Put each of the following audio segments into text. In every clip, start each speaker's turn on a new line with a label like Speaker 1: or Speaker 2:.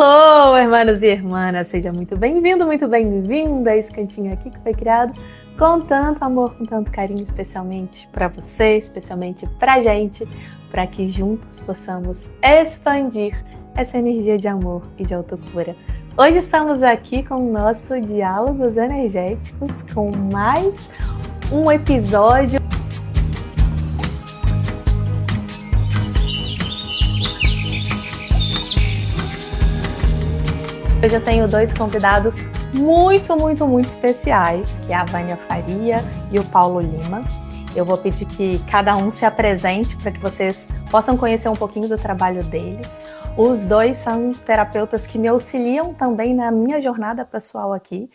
Speaker 1: Alô, hermanos e irmãs, seja muito bem-vindo a esse cantinho aqui que foi criado com tanto amor, com tanto carinho, especialmente para você, especialmente para a gente, para que juntos possamos expandir essa energia de amor e de autocura. Hoje estamos aqui com o nosso Diálogos Energéticos, com mais um episódio. Hoje eu tenho dois convidados muito especiais, que é a Vânia Faria e o Paulo Lima. Eu vou pedir que cada um se apresente para que vocês possam conhecer um pouquinho do trabalho deles. Os dois são terapeutas que me auxiliam também na minha jornada pessoal aqui.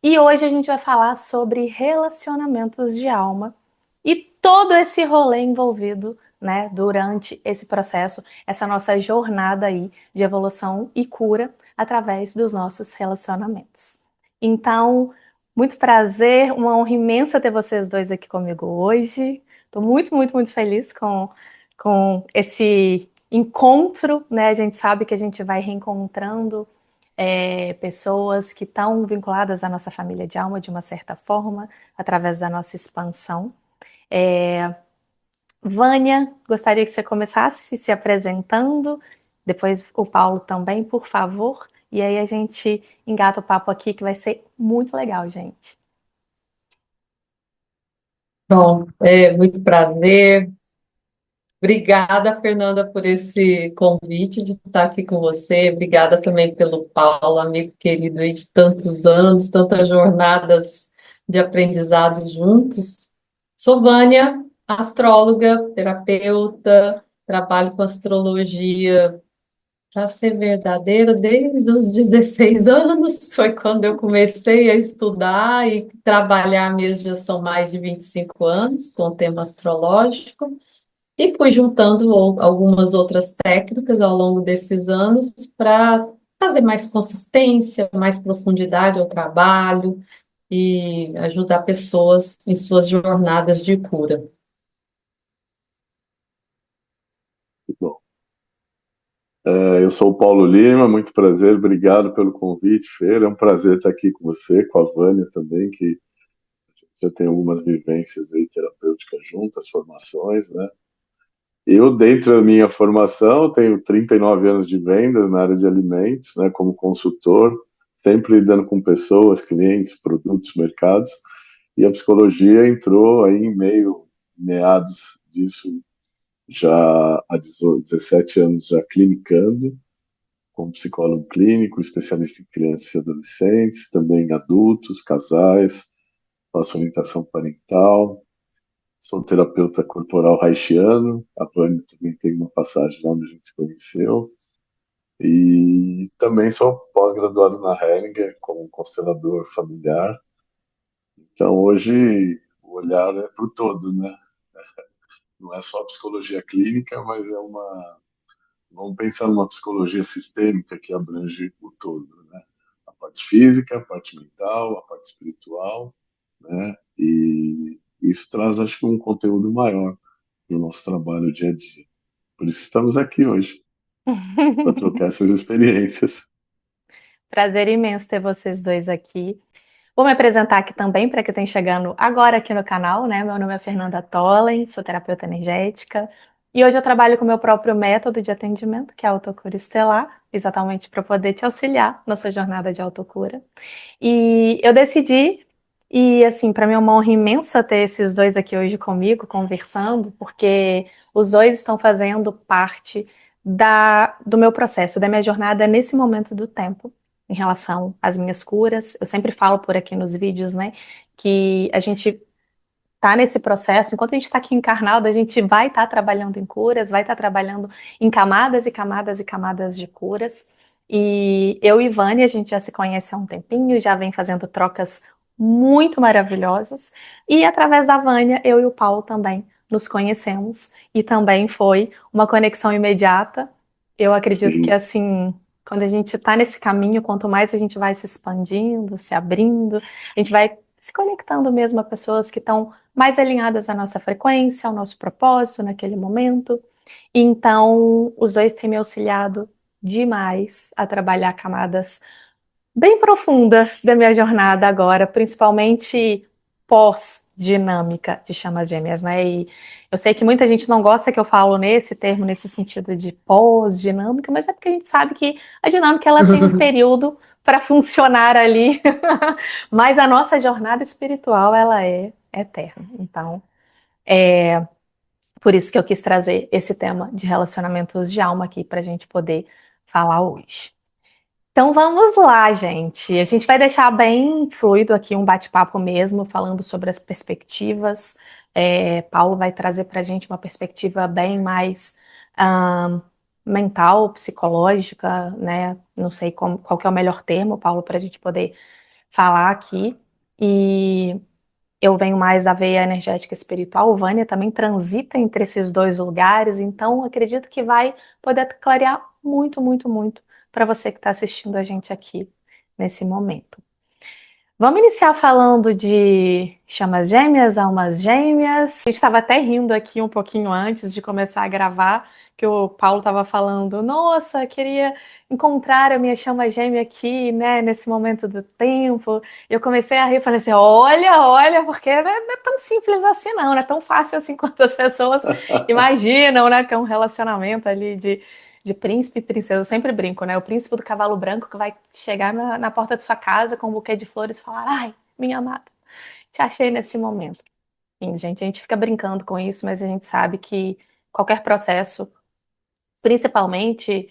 Speaker 1: E hoje a gente vai falar sobre relacionamentos de alma e todo esse rolê envolvido, né, durante esse processo, essa nossa jornada aí de evolução e cura através dos nossos relacionamentos. Então, muito prazer, uma honra imensa ter vocês dois aqui comigo hoje. Estou muito feliz com esse encontro, né? A gente sabe que a gente vai reencontrando pessoas que estão vinculadas à nossa família de alma de uma certa forma, através da nossa expansão. Vânia, gostaria que você começasse se apresentando, depois o Paulo também, por favor, e aí a gente engata o papo aqui que vai ser muito legal, gente.
Speaker 2: Bom, muito prazer. Obrigada, Fernanda, por esse convite de estar aqui com você. Obrigada também pelo Paulo, amigo querido aí de tantos anos, tantas jornadas de aprendizado juntos. Sou Vânia, astróloga, terapeuta, trabalho com astrologia. Para ser verdadeira, desde os 16 anos foi quando eu comecei a estudar e trabalhar mesmo, já são mais de 25 anos com o tema astrológico, e fui juntando algumas outras técnicas ao longo desses anos para fazer mais consistência, mais profundidade ao trabalho e ajudar pessoas em suas jornadas de cura.
Speaker 3: Bom, eu sou o Paulo Lima, muito prazer, obrigado pelo convite, Fer. É um prazer estar aqui com você, com a Vânia também, que já tem algumas vivências aí terapêuticas juntas, formações, né? Eu, dentro da minha formação, tenho 39 anos de vendas na área de alimentos, né, como consultor, sempre lidando com pessoas, clientes, produtos, mercados, e a psicologia entrou aí em meados disso, já há 17 anos já clinicando, como psicólogo clínico, especialista em crianças e adolescentes, também em adultos, casais, faço orientação parental, sou terapeuta corporal haitiano, a Vânia também tem uma passagem lá onde a gente se conheceu, e também sou pós-graduado na Hellinger como constelador familiar. Então hoje o olhar é para o todo, né? Não é só a psicologia clínica, mas vamos pensar numa psicologia sistêmica que abrange o todo, né? A parte física, a parte mental, a parte espiritual, né? E isso traz, acho que, um conteúdo maior no nosso trabalho dia a dia. Por isso estamos aqui hoje, para trocar essas experiências.
Speaker 1: Prazer imenso ter vocês dois aqui. Vou me apresentar aqui também para quem está chegando agora aqui no canal, né? Meu nome é Fernanda Tollen, sou terapeuta energética e hoje eu trabalho com o meu próprio método de atendimento, que é a autocura estelar, exatamente para poder te auxiliar na sua jornada de autocura. E eu decidi, e assim, para mim é uma honra imensa ter esses dois aqui hoje comigo, conversando, porque os dois estão fazendo parte do meu processo, da minha jornada nesse momento do tempo, em relação às minhas curas. Eu sempre falo por aqui nos vídeos, né, que a gente tá nesse processo, enquanto a gente está aqui encarnado, a gente vai estar trabalhando em curas, vai estar trabalhando em camadas e camadas e camadas de curas. E eu e Vânia, a gente já se conhece há um tempinho, já vem fazendo trocas muito maravilhosas. E através da Vânia, eu e o Paulo também nos conhecemos. E também foi uma conexão imediata. Eu acredito que,
Speaker 3: Sim,
Speaker 1: assim, quando a gente está nesse caminho, quanto mais a gente vai se expandindo, se abrindo, a gente vai se conectando mesmo a pessoas que estão mais alinhadas à nossa frequência, ao nosso propósito naquele momento. Então, os dois têm me auxiliado demais a trabalhar camadas bem profundas da minha jornada agora, principalmente pós-dinâmica de chamas gêmeas, né? E eu sei que muita gente não gosta que eu falo nesse termo, nesse sentido de pós-dinâmica, mas é porque a gente sabe que a dinâmica ela tem um período para funcionar ali, mas a nossa jornada espiritual ela é eterna. Então, por isso que eu quis trazer esse tema de relacionamentos de alma aqui para a gente poder falar hoje. Então vamos lá, gente. A gente vai deixar bem fluido aqui um bate-papo mesmo, falando sobre as perspectivas. Paulo vai trazer para a gente uma perspectiva bem mais ahn, mental, psicológica, né? Não sei qual que é o melhor termo, Paulo, para a gente poder falar aqui. E eu venho mais da veia energética espiritual. O Vânia também transita entre esses dois lugares, então acredito que vai poder clarear muito, muito, muito para você que está assistindo a gente aqui nesse momento. Vamos iniciar falando de chamas gêmeas, almas gêmeas. A gente estava até rindo aqui um pouquinho antes de começar a gravar, que o Paulo estava falando, nossa, queria encontrar a minha chama gêmea aqui, né, nesse momento do tempo. Eu comecei a rir, falei assim, olha, porque não é tão simples assim não é tão fácil assim quanto as pessoas imaginam, né, que é um relacionamento ali de príncipe e princesa. Eu sempre brinco, né? O príncipe do cavalo branco que vai chegar na porta de sua casa com um buquê de flores e falar: Ai, minha amada, te achei nesse momento. Sim, gente, a gente fica brincando com isso, mas a gente sabe que qualquer processo, principalmente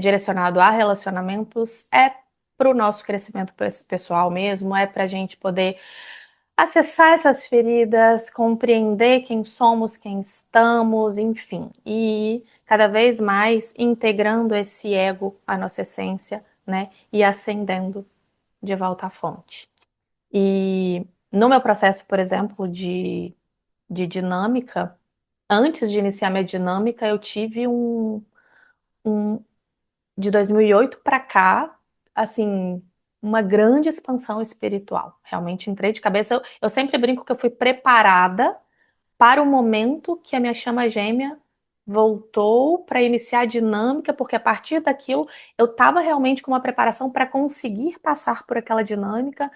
Speaker 1: direcionado a relacionamentos, é para o nosso crescimento pessoal mesmo, é para a gente poder acessar essas feridas, compreender quem somos, quem estamos, enfim, e cada vez mais integrando esse ego à nossa essência, né, e ascendendo de volta à fonte. E no meu processo, por exemplo, de dinâmica, antes de iniciar minha dinâmica, eu tive um de 2008 para cá, assim, uma grande expansão espiritual. Realmente entrei de cabeça. Eu sempre brinco que eu fui preparada para o momento que a minha chama gêmea voltou para iniciar a dinâmica, porque a partir daquilo eu estava realmente com uma preparação para conseguir passar por aquela dinâmica,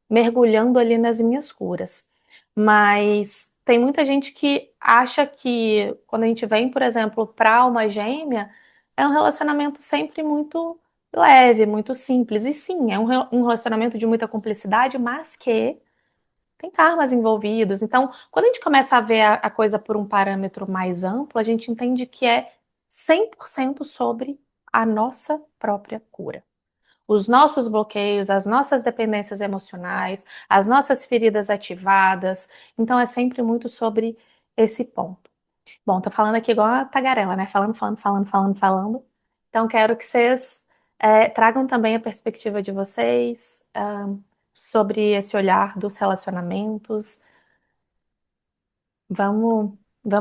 Speaker 1: mergulhando ali nas minhas curas. Mas tem muita gente que acha que quando a gente vem, por exemplo, para uma gêmea, é um relacionamento sempre muito leve, muito simples. E sim, é um relacionamento de muita cumplicidade, mas que tem karmas envolvidos. Então, quando a gente começa a ver a coisa por um parâmetro mais amplo, a gente entende que é 100% sobre a nossa própria cura. Os nossos bloqueios, as nossas dependências emocionais, as nossas feridas ativadas. Então, é sempre muito sobre esse ponto. Bom, tô falando aqui igual a tagarela, né? Falando. Então, quero que vocês tragam também a perspectiva de vocês sobre esse olhar dos relacionamentos. Vamos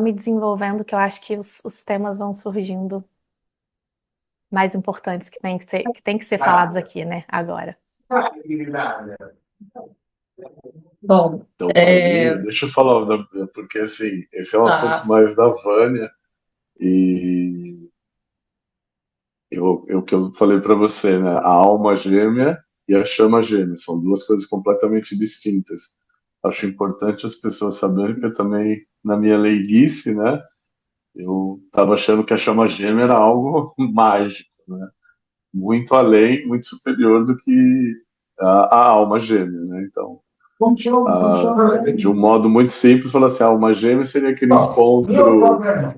Speaker 1: ir desenvolvendo, que eu acho que os temas vão surgindo mais importantes que tem que ser falados aqui, né? Agora.
Speaker 2: Bom,
Speaker 3: Então, para mim, deixa eu falar, porque assim, esse é um
Speaker 2: tá.
Speaker 3: assunto mais da Vânia, e o que eu falei para você, né? A alma gêmea e a chama gêmea são duas coisas completamente distintas. Acho importante as pessoas saberem que eu também, na minha leiguice, né? Eu estava achando que a chama gêmea era algo mágico, né? Muito além, muito superior do que a alma gêmea, né? Então, de um modo muito simples, falar assim, a alma gêmea seria aquele encontro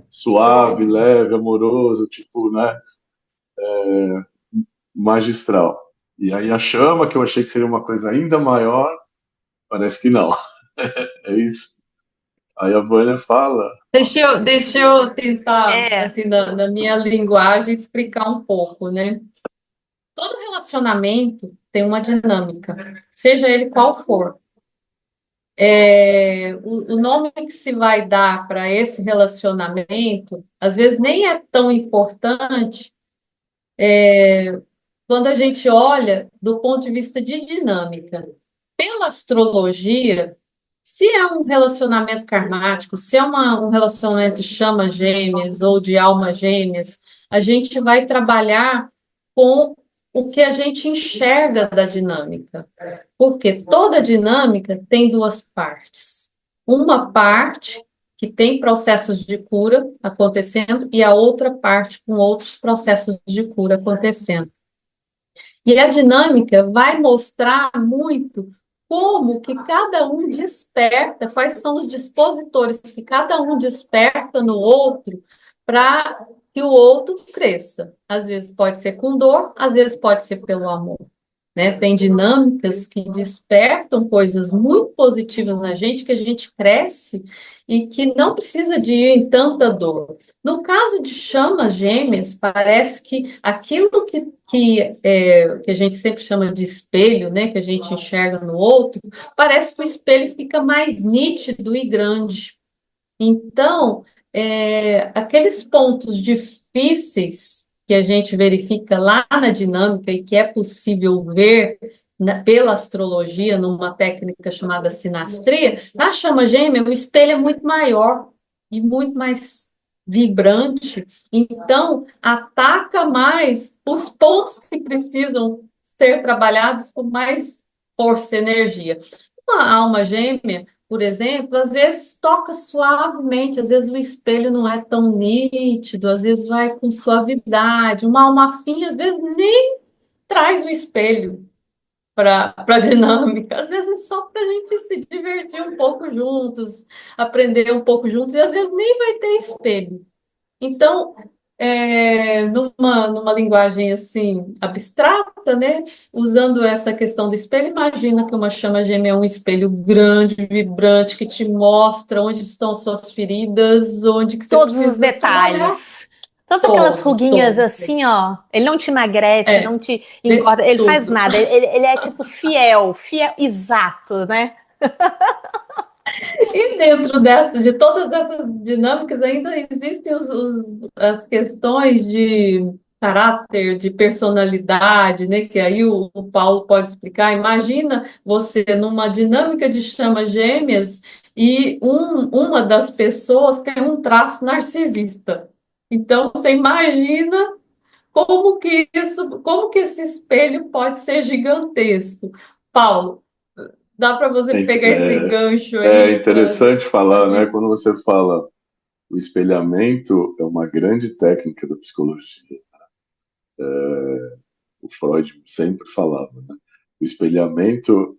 Speaker 3: suave, leve, amoroso, tipo, né? Magistral. E aí a chama, que eu achei que seria uma coisa ainda maior, parece que não. É isso. Aí a Vânia fala.
Speaker 2: Deixa eu tentar, assim, na minha linguagem, explicar um pouco, né? Todo relacionamento tem uma dinâmica, seja ele qual for. O nome que se vai dar para esse relacionamento, às vezes nem é tão importante quando a gente olha do ponto de vista de dinâmica. Pela astrologia, Se é um relacionamento karmático, se é um relacionamento de chamas gêmeas ou de almas gêmeas, a gente vai trabalhar com o que a gente enxerga da dinâmica. Porque toda dinâmica tem duas partes. Uma parte que tem processos de cura acontecendo e a outra parte com outros processos de cura acontecendo. E a dinâmica vai mostrar muito como que cada um desperta, quais são os dispositores que cada um desperta no outro para que o outro cresça. Às vezes pode ser com dor, às vezes pode ser pelo amor. Né? Tem dinâmicas que despertam coisas muito positivas na gente, que a gente cresce e que não precisa de ir em tanta dor. No caso de chamas gêmeas, parece que aquilo que a gente sempre chama de espelho, né, que a gente enxerga no outro, parece que o espelho fica mais nítido e grande. Então, aqueles pontos difíceis que a gente verifica lá na dinâmica e que é possível ver pela astrologia, numa técnica chamada sinastria, na chama gêmea, o espelho é muito maior e muito mais vibrante. Então, ataca mais os pontos que precisam ser trabalhados com mais força e energia. Uma alma gêmea, por exemplo, às vezes toca suavemente, às vezes o espelho não é tão nítido, às vezes vai com suavidade. Uma alma fina, às vezes, nem traz o espelho para a dinâmica, às vezes é só para a gente se divertir um pouco juntos, aprender um pouco juntos, e às vezes nem vai ter espelho. Então, numa linguagem assim abstrata, né? Usando essa questão do espelho, imagina que uma chama gêmea é um espelho grande, vibrante, que te mostra onde estão suas feridas, onde que você
Speaker 1: Todos os
Speaker 2: precisa trabalhar.
Speaker 1: detalhes. Todas aquelas
Speaker 2: Todos,
Speaker 1: ruguinhas
Speaker 2: todos.
Speaker 1: assim, ó. Ele não te emagrece,
Speaker 2: É,
Speaker 1: não te
Speaker 2: de
Speaker 1: engorda, ele faz
Speaker 2: tudo.
Speaker 1: nada. Ele é tipo fiel, fiel, exato, né?
Speaker 2: E dentro de todas essas dinâmicas, ainda existem as questões de caráter, de personalidade, né? Que aí o Paulo pode explicar. Imagina você numa dinâmica de chamas gêmeas e uma das pessoas tem um traço narcisista. Então, você imagina como que esse espelho pode ser gigantesco. Paulo, dá para você
Speaker 3: É,
Speaker 2: pegar esse gancho
Speaker 3: é
Speaker 2: aí para
Speaker 3: interessante
Speaker 2: a
Speaker 3: falar, né?
Speaker 2: gente.
Speaker 3: Quando você fala o espelhamento é uma grande técnica da psicologia. O Freud sempre falava, né? O espelhamento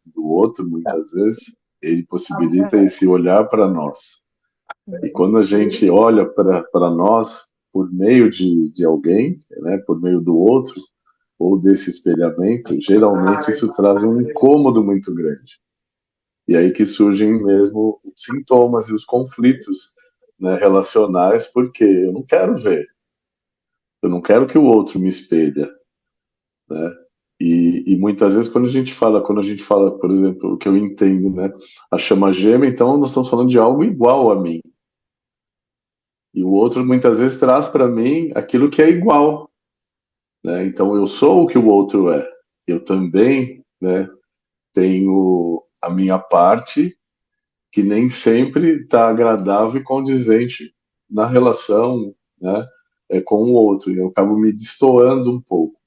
Speaker 3: do outro, muitas vezes, ele possibilita esse olhar para nós. E quando a gente olha para nós por meio de alguém, né, por meio do outro, ou desse espelhamento, geralmente isso traz um incômodo muito grande. E aí que surgem mesmo os sintomas e os conflitos, né, relacionais, porque eu não quero ver, eu não quero que o outro me espelha, né? E muitas vezes quando a gente fala, por exemplo, o que eu entendo, né, a chama gêmea, então nós estamos falando de algo igual a mim. E o outro muitas vezes traz para mim aquilo que é igual, né? Então eu sou o que o outro é. Eu também, né, tenho a minha parte que nem sempre está agradável e condizente na relação, né, com o outro. E eu acabo me destoando um pouco.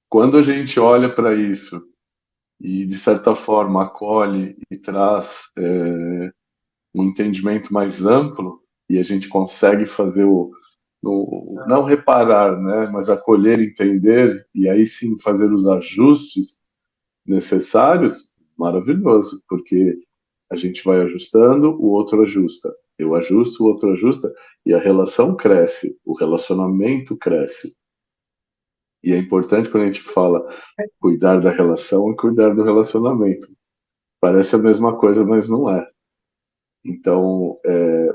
Speaker 3: Quando a gente olha para isso e, de certa forma, acolhe e traz um entendimento mais amplo, e a gente consegue fazer não reparar, né, mas acolher, entender, e aí sim fazer os ajustes necessários, maravilhoso, porque a gente vai ajustando, o outro ajusta. Eu ajusto, o outro ajusta, e a relação cresce, o relacionamento cresce. E é importante quando a gente fala cuidar da relação e cuidar do relacionamento. Parece a mesma coisa, mas não é. Então,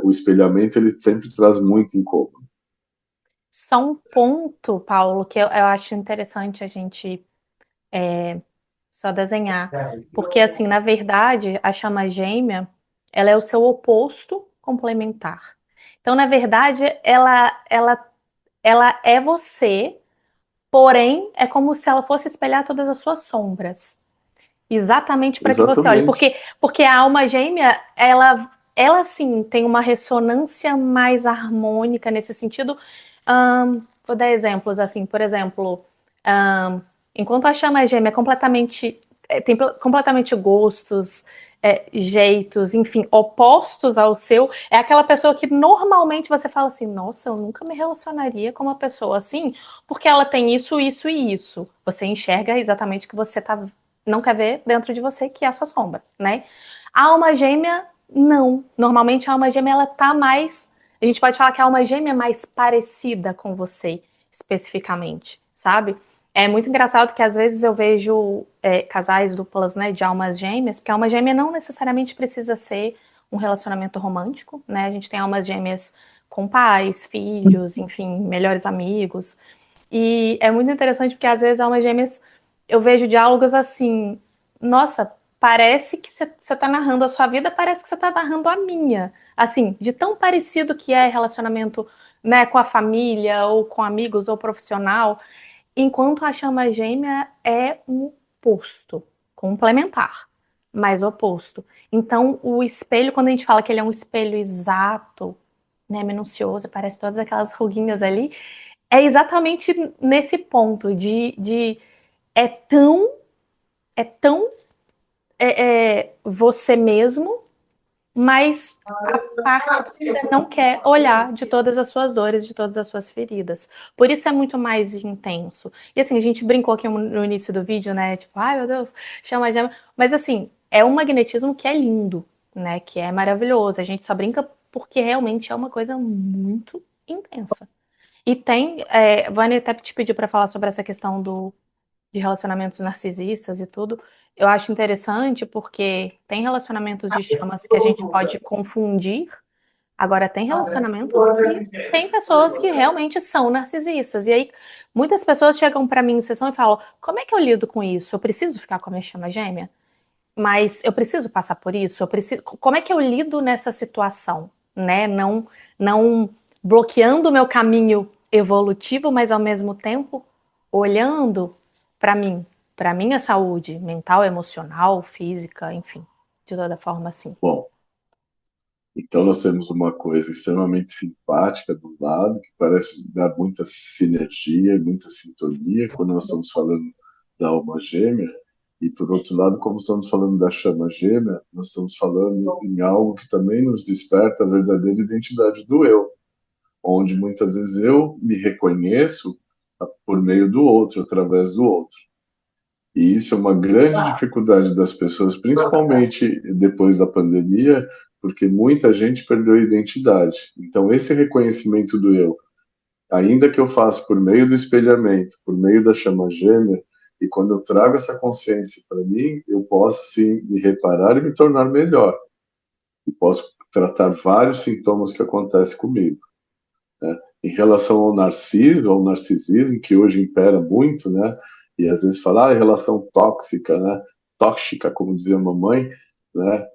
Speaker 3: o espelhamento ele sempre traz muito incômodo.
Speaker 1: Só um ponto, Paulo, que eu acho interessante a gente só desenhar. Porque, assim, na verdade, a chama gêmea, ela é o seu oposto complementar. Então, na verdade, ela é você, porém, é como se ela fosse espelhar todas as suas sombras. Exatamente para que você olhe.
Speaker 3: Exatamente.
Speaker 1: Porque a alma gêmea, ela sim tem uma ressonância mais harmônica nesse sentido. Vou dar exemplos assim, por exemplo, ahn, enquanto a chama gêmea é completamente, completamente gostos, jeitos, enfim, opostos ao seu, é aquela pessoa que normalmente você fala assim, nossa, eu nunca me relacionaria com uma pessoa assim, porque ela tem isso, isso e isso. Você enxerga exatamente o que você tá não quer ver dentro de você, que é a sua sombra, né? A alma gêmea, não. Normalmente a alma gêmea, ela tá mais. A gente pode falar que a alma gêmea é mais parecida com você, especificamente, sabe? É muito engraçado que às vezes eu vejo casais duplas, né, de almas gêmeas, porque a alma gêmea não necessariamente precisa ser um relacionamento romântico, né? A gente tem almas gêmeas com pais, filhos, enfim, melhores amigos. E é muito interessante porque às vezes almas gêmeas eu vejo diálogos assim, nossa, parece que você está narrando a sua vida, parece que você está narrando a minha. Assim, de tão parecido que é relacionamento, né, com a família, ou com amigos, ou profissional, enquanto a chama gêmea é um oposto, complementar, mas oposto. Então, o espelho, quando a gente fala que ele é um espelho exato, né, minucioso, parece todas aquelas ruguinhas ali, é exatamente nesse ponto de é tão é tão você mesmo, mas a parte que você não quer olhar de todas as suas dores, de todas as suas feridas. Por isso é muito mais intenso. E assim, a gente brincou aqui no início do vídeo, né? Tipo, ai meu Deus, chama de. Mas assim, é um magnetismo que é lindo, né? Que é maravilhoso. A gente só brinca porque realmente é uma coisa muito intensa. E tem, Vânia até te pediu para falar sobre essa questão de relacionamentos narcisistas e tudo. Eu acho interessante porque tem relacionamentos de chamas que a gente pode confundir. Agora, tem relacionamentos que tem pessoas que realmente são narcisistas. E aí, muitas pessoas chegam para mim em sessão e falam: como é que eu lido com isso? Eu preciso ficar com a minha chama gêmea? Mas eu preciso passar por isso? Eu preciso. Como é que eu lido nessa situação? Né? Não bloqueando o meu caminho evolutivo, mas ao mesmo tempo olhando para mim, para minha saúde mental, emocional, física, enfim, de toda forma assim.
Speaker 3: Bom, então nós temos uma coisa extremamente simpática do lado, que parece dar muita sinergia, muita sintonia, quando nós estamos falando da alma gêmea, e por outro lado, como estamos falando da chama gêmea, nós estamos falando em algo que também nos desperta a verdadeira identidade do eu, onde muitas vezes eu me reconheço por meio do outro, através do outro. E isso é uma grande dificuldade das pessoas, principalmente depois da pandemia, porque muita gente perdeu a identidade. Então, esse reconhecimento do eu, ainda que eu faça por meio do espelhamento, por meio da chama gêmea, e quando eu trago essa consciência para mim, eu posso sim me reparar e me tornar melhor. E posso tratar vários sintomas que acontecem comigo, né? Em relação ao narcisismo, que hoje impera muito, né? E às vezes falar relação tóxica, né? Tóxica, como dizia a mamãe, né?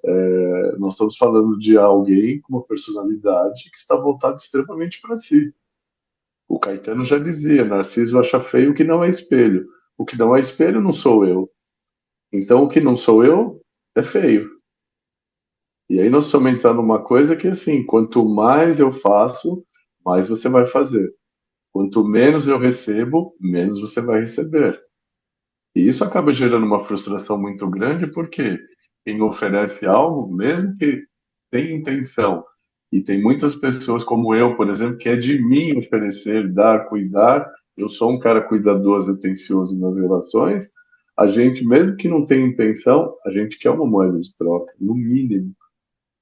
Speaker 3: Nós estamos falando de alguém com uma personalidade que está voltada extremamente para si. O Caetano já dizia: Narciso acha feio o que não é espelho. O que não é espelho não sou eu. Então, o que não sou eu é feio. E aí nós estamos entrando numa coisa que, assim, quanto mais eu faço, mais você vai fazer. Quanto menos eu recebo, menos você vai receber. E isso acaba gerando uma frustração muito grande, porque quem oferece algo, mesmo que tenha intenção, e tem muitas pessoas como eu, por exemplo, que é de mim oferecer, dar, cuidar, eu sou um cara cuidadoso, atencioso nas relações, a gente, mesmo que não tenha intenção, a gente quer uma moeda de troca, no mínimo,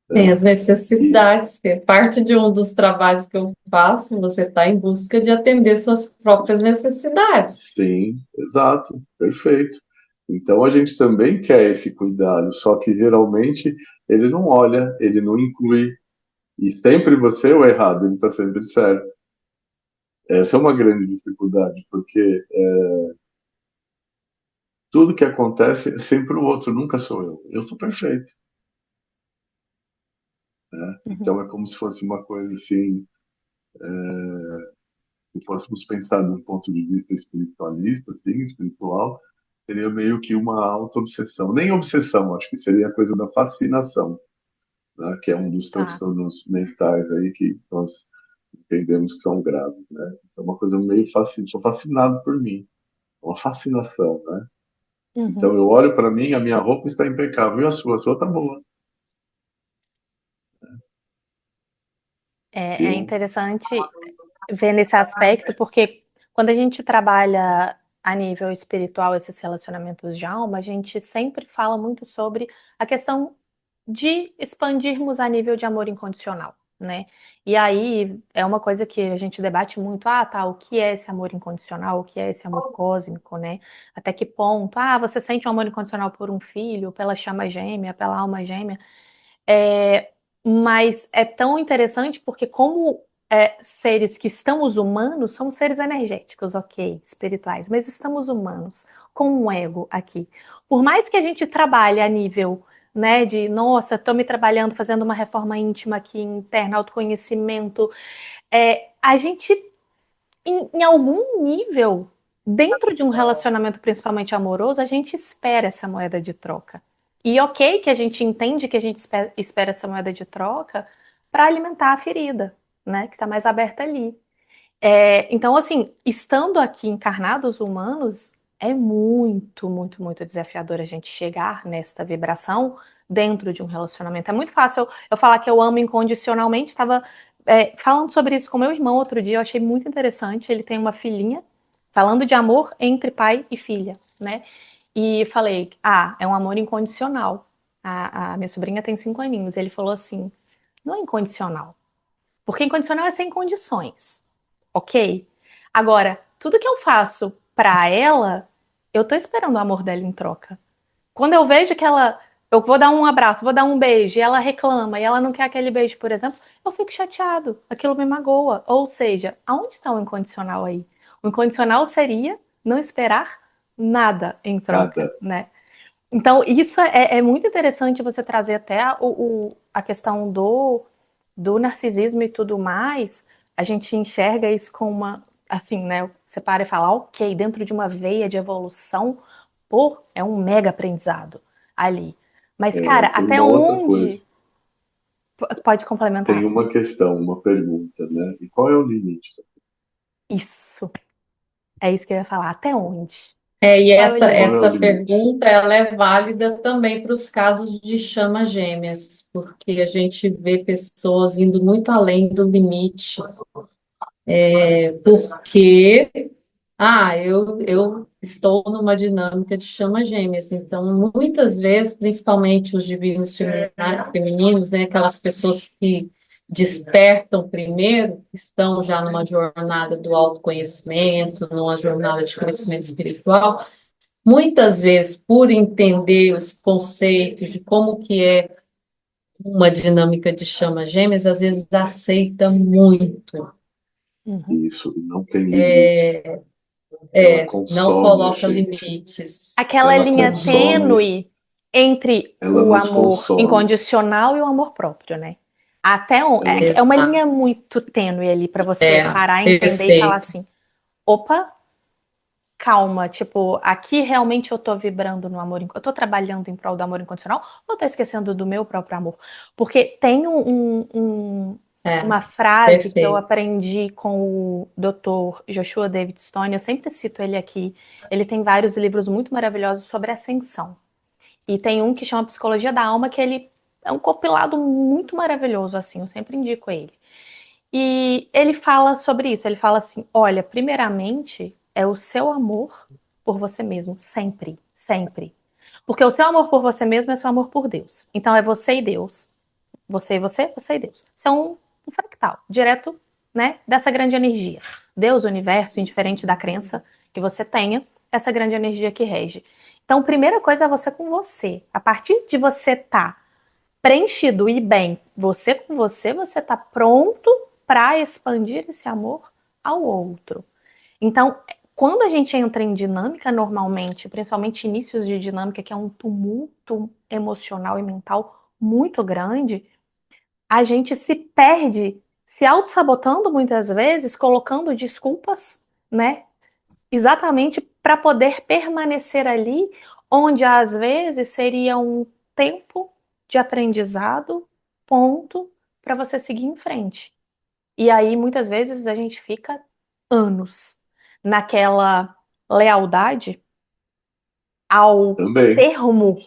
Speaker 2: Tem
Speaker 3: né?
Speaker 2: as
Speaker 3: E,
Speaker 2: necessidades, que é parte de um dos trabalhos que eu faço, você está em busca de atender suas próprias necessidades.
Speaker 3: sim, exato, perfeito. Então a gente também quer esse cuidado, só que geralmente ele não olha, ele não inclui, e sempre você é o errado, ele está sempre certo. Essa é uma grande dificuldade, porque tudo que acontece é sempre o outro, nunca sou eu. Eu estou perfeito, né?
Speaker 1: Uhum.
Speaker 3: Então é como se fosse uma coisa assim, se fôssemos pensar de um ponto de vista espiritualista, assim, espiritual, seria meio que uma auto-obsessão. Nem obsessão, acho que seria a coisa da fascinação, né? Que é um dos
Speaker 1: Tá.
Speaker 3: transtornos mentais aí que nós entendemos que são graves, né? Então, uma coisa meio fascinante. Sou fascinado por mim. Uma fascinação, né? Então,
Speaker 1: Uhum.
Speaker 3: eu olho para mim, a minha roupa está impecável. E a sua? A sua tá boa.
Speaker 1: É
Speaker 3: Eu,
Speaker 1: interessante ver nesse aspecto, porque quando a gente trabalha a nível espiritual esses relacionamentos de alma, a gente sempre fala muito sobre a questão de expandirmos a nível de amor incondicional, né? E aí é uma coisa que a gente debate muito, tá, o que é esse amor incondicional, o que é esse amor cósmico, né? Até que ponto, você sente um amor incondicional por um filho, pela chama gêmea, pela alma gêmea, é, mas é tão interessante porque, como seres que estamos humanos, somos seres energéticos, ok, espirituais, mas estamos humanos, com um ego aqui. Por mais que a gente trabalhe a nível, né, de, nossa, estou me trabalhando, fazendo uma reforma íntima aqui, interna, autoconhecimento, a gente em algum nível, dentro de um relacionamento principalmente amoroso, a gente espera essa moeda de troca. E ok que a gente entende que a gente espera essa moeda de troca para alimentar a ferida, né, que está mais aberta ali. Então, assim, estando aqui encarnados humanos, é muito, muito, muito desafiador a gente chegar nesta vibração dentro de um relacionamento. É muito fácil eu falar que eu amo incondicionalmente. Estava falando sobre isso com meu irmão outro dia, eu achei muito interessante. Ele tem uma filhinha, falando de amor entre pai e filha, né? E falei, é um amor incondicional. A minha sobrinha tem 5 aninhos. Ele falou assim: não é incondicional. Porque incondicional é sem condições, ok? Agora, tudo que eu faço pra ela, eu tô esperando o amor dela em troca. Quando eu vejo que eu vou dar um abraço, vou dar um beijo, e ela reclama, e ela não quer aquele beijo, por exemplo, eu fico chateado, aquilo me magoa. Ou seja, aonde está o incondicional aí? O incondicional seria não esperar nada em troca,
Speaker 3: nada,
Speaker 1: né? Então, isso é muito interessante você trazer até a questão do narcisismo e tudo mais. A gente enxerga isso com uma, assim, né? Você para e fala, ok, dentro de uma veia de evolução, pô, é um mega aprendizado ali. Mas, cara,
Speaker 3: tem
Speaker 1: até
Speaker 3: uma outra
Speaker 1: onde
Speaker 3: coisa.
Speaker 1: pode
Speaker 3: Tem
Speaker 1: complementar?
Speaker 3: uma questão, uma pergunta, né? E qual é o limite?
Speaker 1: Isso, é isso que eu ia falar. Até onde?
Speaker 2: E
Speaker 1: Qual é o
Speaker 3: Qual é
Speaker 1: limite?
Speaker 3: o
Speaker 2: essa
Speaker 3: limite?
Speaker 2: pergunta ela é válida também para os casos de chama gêmeas, porque a gente vê pessoas indo muito além do limite, porque eu estou numa dinâmica de chama gêmeas, então muitas vezes, principalmente os divinos femininos, né, aquelas pessoas que despertam primeiro, estão já numa jornada do autoconhecimento, numa jornada de crescimento espiritual, muitas vezes por entender os conceitos de como que é uma dinâmica de chama gêmeas, às vezes aceita muito.
Speaker 1: Uhum.
Speaker 3: Isso, não tem limite. Ela
Speaker 2: Não
Speaker 3: consome a
Speaker 2: coloca
Speaker 3: gente.
Speaker 2: limites.
Speaker 1: Aquela
Speaker 3: Ela
Speaker 1: linha
Speaker 3: consome,
Speaker 1: tênue entre
Speaker 3: ela
Speaker 1: o
Speaker 3: nos
Speaker 1: amor
Speaker 3: consome.
Speaker 1: incondicional e o amor próprio, né?
Speaker 3: Ela,
Speaker 1: É uma
Speaker 2: Exato.
Speaker 1: linha muito tênue ali para você parar, entender e falar
Speaker 2: Perfeito.
Speaker 1: assim: opa, calma, tipo, aqui realmente eu tô vibrando no amor, eu tô trabalhando em prol do amor incondicional ou eu tô esquecendo do meu próprio amor? Porque tem
Speaker 2: É,
Speaker 1: uma frase que eu
Speaker 2: perfeito.
Speaker 1: aprendi com o Dr. Joshua David Stone, eu sempre cito ele aqui. Ele tem vários livros muito maravilhosos sobre ascensão. E tem um que chama Psicologia da Alma, que ele é um compilado muito maravilhoso, assim, eu sempre indico ele. E ele fala sobre isso, ele fala assim: olha, primeiramente é o seu amor por você mesmo, sempre, sempre. Porque o seu amor por você mesmo é seu amor por Deus. Então é você e Deus. Você e você, você e Deus. Isso é um fractal, direto, né, dessa grande energia. Deus, o universo, indiferente da crença que você tenha, essa grande energia que rege. Então, primeira coisa é você com você. A partir de você estar preenchido e bem, você com você, você está pronto para expandir esse amor ao outro. Então, quando a gente entra em dinâmica normalmente, principalmente inícios de dinâmica, que é um tumulto emocional e mental muito grande, a gente se perde se auto-sabotando muitas vezes, colocando desculpas, né? Exatamente para poder permanecer ali, onde às vezes seria um tempo de aprendizado, ponto, para você seguir em frente. E aí, muitas vezes, a gente fica anos naquela lealdade ao
Speaker 3: Também.
Speaker 1: termo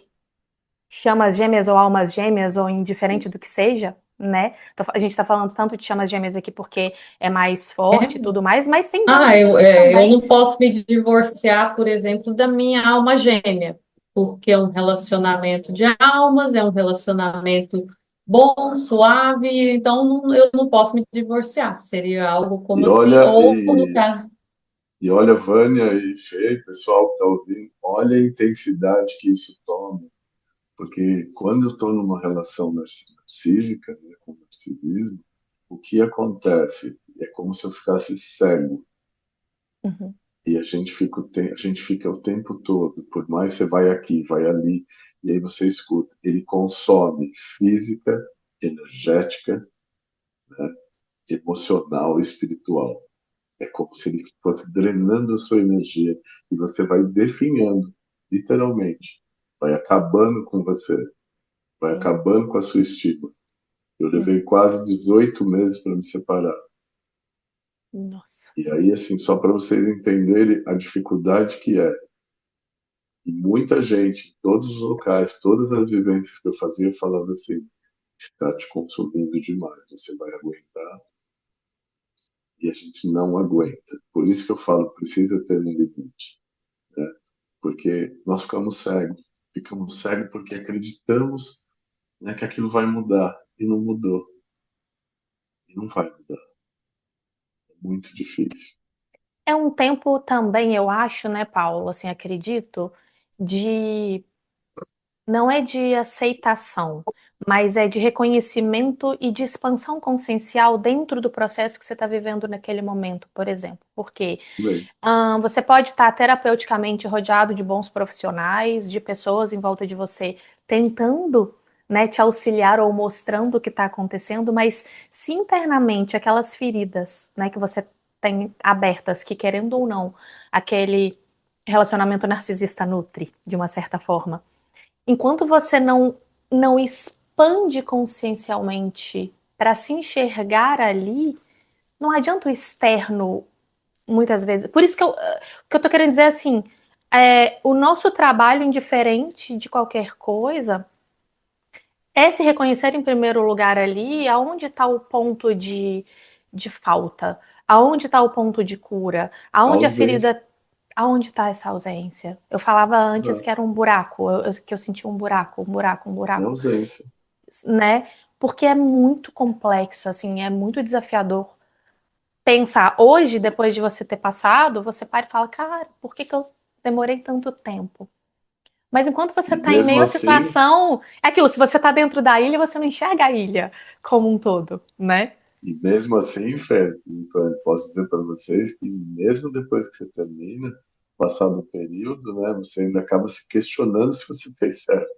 Speaker 1: chamas gêmeas ou almas gêmeas, ou indiferente do que seja, né? A gente está falando tanto de chamas gêmeas aqui porque é mais forte e
Speaker 2: É.
Speaker 1: tudo mais, mas tem
Speaker 2: Ah,
Speaker 1: vários assim
Speaker 2: eu
Speaker 1: também.
Speaker 2: não posso me divorciar, por exemplo, da minha alma gêmea, porque é um relacionamento de almas, é um relacionamento bom, suave, então eu não posso me divorciar. Seria algo
Speaker 3: E
Speaker 2: como assim,
Speaker 3: olha,
Speaker 2: ou no caso,
Speaker 3: e olha, Vânia e Fê, pessoal que está ouvindo, olha a intensidade que isso toma. Porque quando eu estou numa relação narcísica, né, com narcisismo, o que acontece? É como se eu ficasse cego.
Speaker 1: Uhum,
Speaker 3: E a gente fica o tempo todo, por mais você vai aqui, vai ali, e aí você escuta, ele consome física, energética, emocional, espiritual. É como se ele fosse drenando a sua energia e você vai definhando, literalmente. Vai acabando com você, vai
Speaker 1: sim.
Speaker 3: acabando com a sua estima. Eu
Speaker 1: Uhum.
Speaker 3: levei quase 18 meses para me separar.
Speaker 1: Nossa.
Speaker 3: E aí, assim, só para vocês entenderem a dificuldade que é. E muita gente, em todos os locais, todas as vivências que eu fazia, falava assim: está te consumindo demais, você vai aguentar. E a gente não aguenta. Por isso que eu falo, precisa ter um limite, né? Porque nós ficamos cegos porque acreditamos, né, que aquilo vai mudar e não mudou e não vai mudar. É muito difícil.
Speaker 1: É um tempo também, eu acho, né, Paulo, assim, acredito, de não é de aceitação, mas é de reconhecimento e de expansão consciencial dentro do processo que você está vivendo naquele momento, por exemplo. Porque
Speaker 3: Bem,
Speaker 1: você pode estar terapeuticamente rodeado de bons profissionais, de pessoas em volta de você tentando, né, te auxiliar ou mostrando o que está acontecendo, mas se internamente aquelas feridas, né, que você tem abertas, que querendo ou não, aquele relacionamento narcisista nutre, de uma certa forma, enquanto você não expande consciencialmente para se enxergar ali, não adianta o externo muitas vezes. Por isso que o que eu tô querendo dizer é assim, o nosso trabalho, indiferente de qualquer coisa, é se reconhecer em primeiro lugar ali aonde está o ponto de falta, aonde está o ponto de cura, aonde a
Speaker 3: ausência.
Speaker 1: ferida, aonde está essa ausência. Eu falava antes que
Speaker 3: Exato.
Speaker 1: era um buraco, que eu sentia um buraco, um buraco, um
Speaker 3: É
Speaker 1: buraco,
Speaker 3: ausência.
Speaker 1: né? Porque é muito complexo, assim, é muito desafiador pensar. Hoje, depois de você ter passado, você para e fala, cara, por que que eu demorei tanto tempo? Mas enquanto você
Speaker 3: E
Speaker 1: está em
Speaker 3: mesmo
Speaker 1: meio à
Speaker 3: assim,
Speaker 1: situação, é aquilo, se você está dentro da ilha, você não enxerga a ilha como um todo, né?
Speaker 3: Fê, posso dizer para vocês que mesmo depois que você termina, passado o período, né, você ainda acaba se questionando se você fez certo.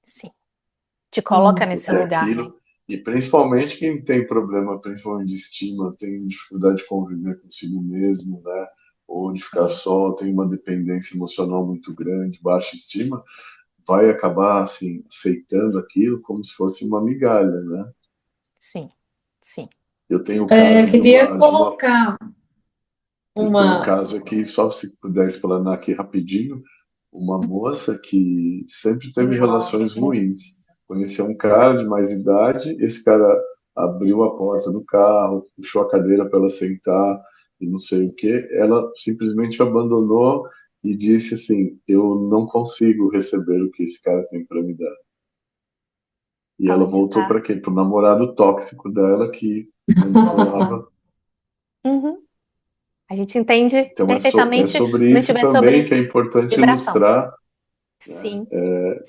Speaker 1: Sim. Te coloca
Speaker 2: hum,
Speaker 1: nesse
Speaker 3: Porque
Speaker 1: lugar, né?
Speaker 3: aquilo, e principalmente quem tem problema, principalmente de estima, tem dificuldade de conviver consigo mesmo, né, ou de ficar
Speaker 1: Sim,
Speaker 3: só, tem uma dependência emocional muito grande, baixa estima, vai acabar assim aceitando aquilo como se fosse uma migalha, né?
Speaker 1: sim, sim.
Speaker 3: Eu tenho o caso
Speaker 2: queria colocar
Speaker 3: eu tenho um
Speaker 2: uma.
Speaker 3: caso aqui, só se puder explanar aqui rapidinho, uma moça que sempre teve relações ruins. Conheceu um cara de mais idade, esse cara abriu a porta do carro, puxou a cadeira para ela sentar e não sei o que. Ela simplesmente abandonou e disse assim: Eu não consigo receber o que esse cara tem para me dar. E ela
Speaker 1: Aonde
Speaker 3: voltou
Speaker 1: tá?
Speaker 3: para quê? Para o namorado tóxico dela que manipulava.
Speaker 1: Uhum. A gente entende
Speaker 3: Então é
Speaker 1: perfeitamente
Speaker 3: sobre
Speaker 1: quando a gente
Speaker 3: isso
Speaker 1: vê
Speaker 3: também que
Speaker 1: sobre
Speaker 3: é importante
Speaker 1: vibração.
Speaker 3: ilustrar.
Speaker 1: Sim,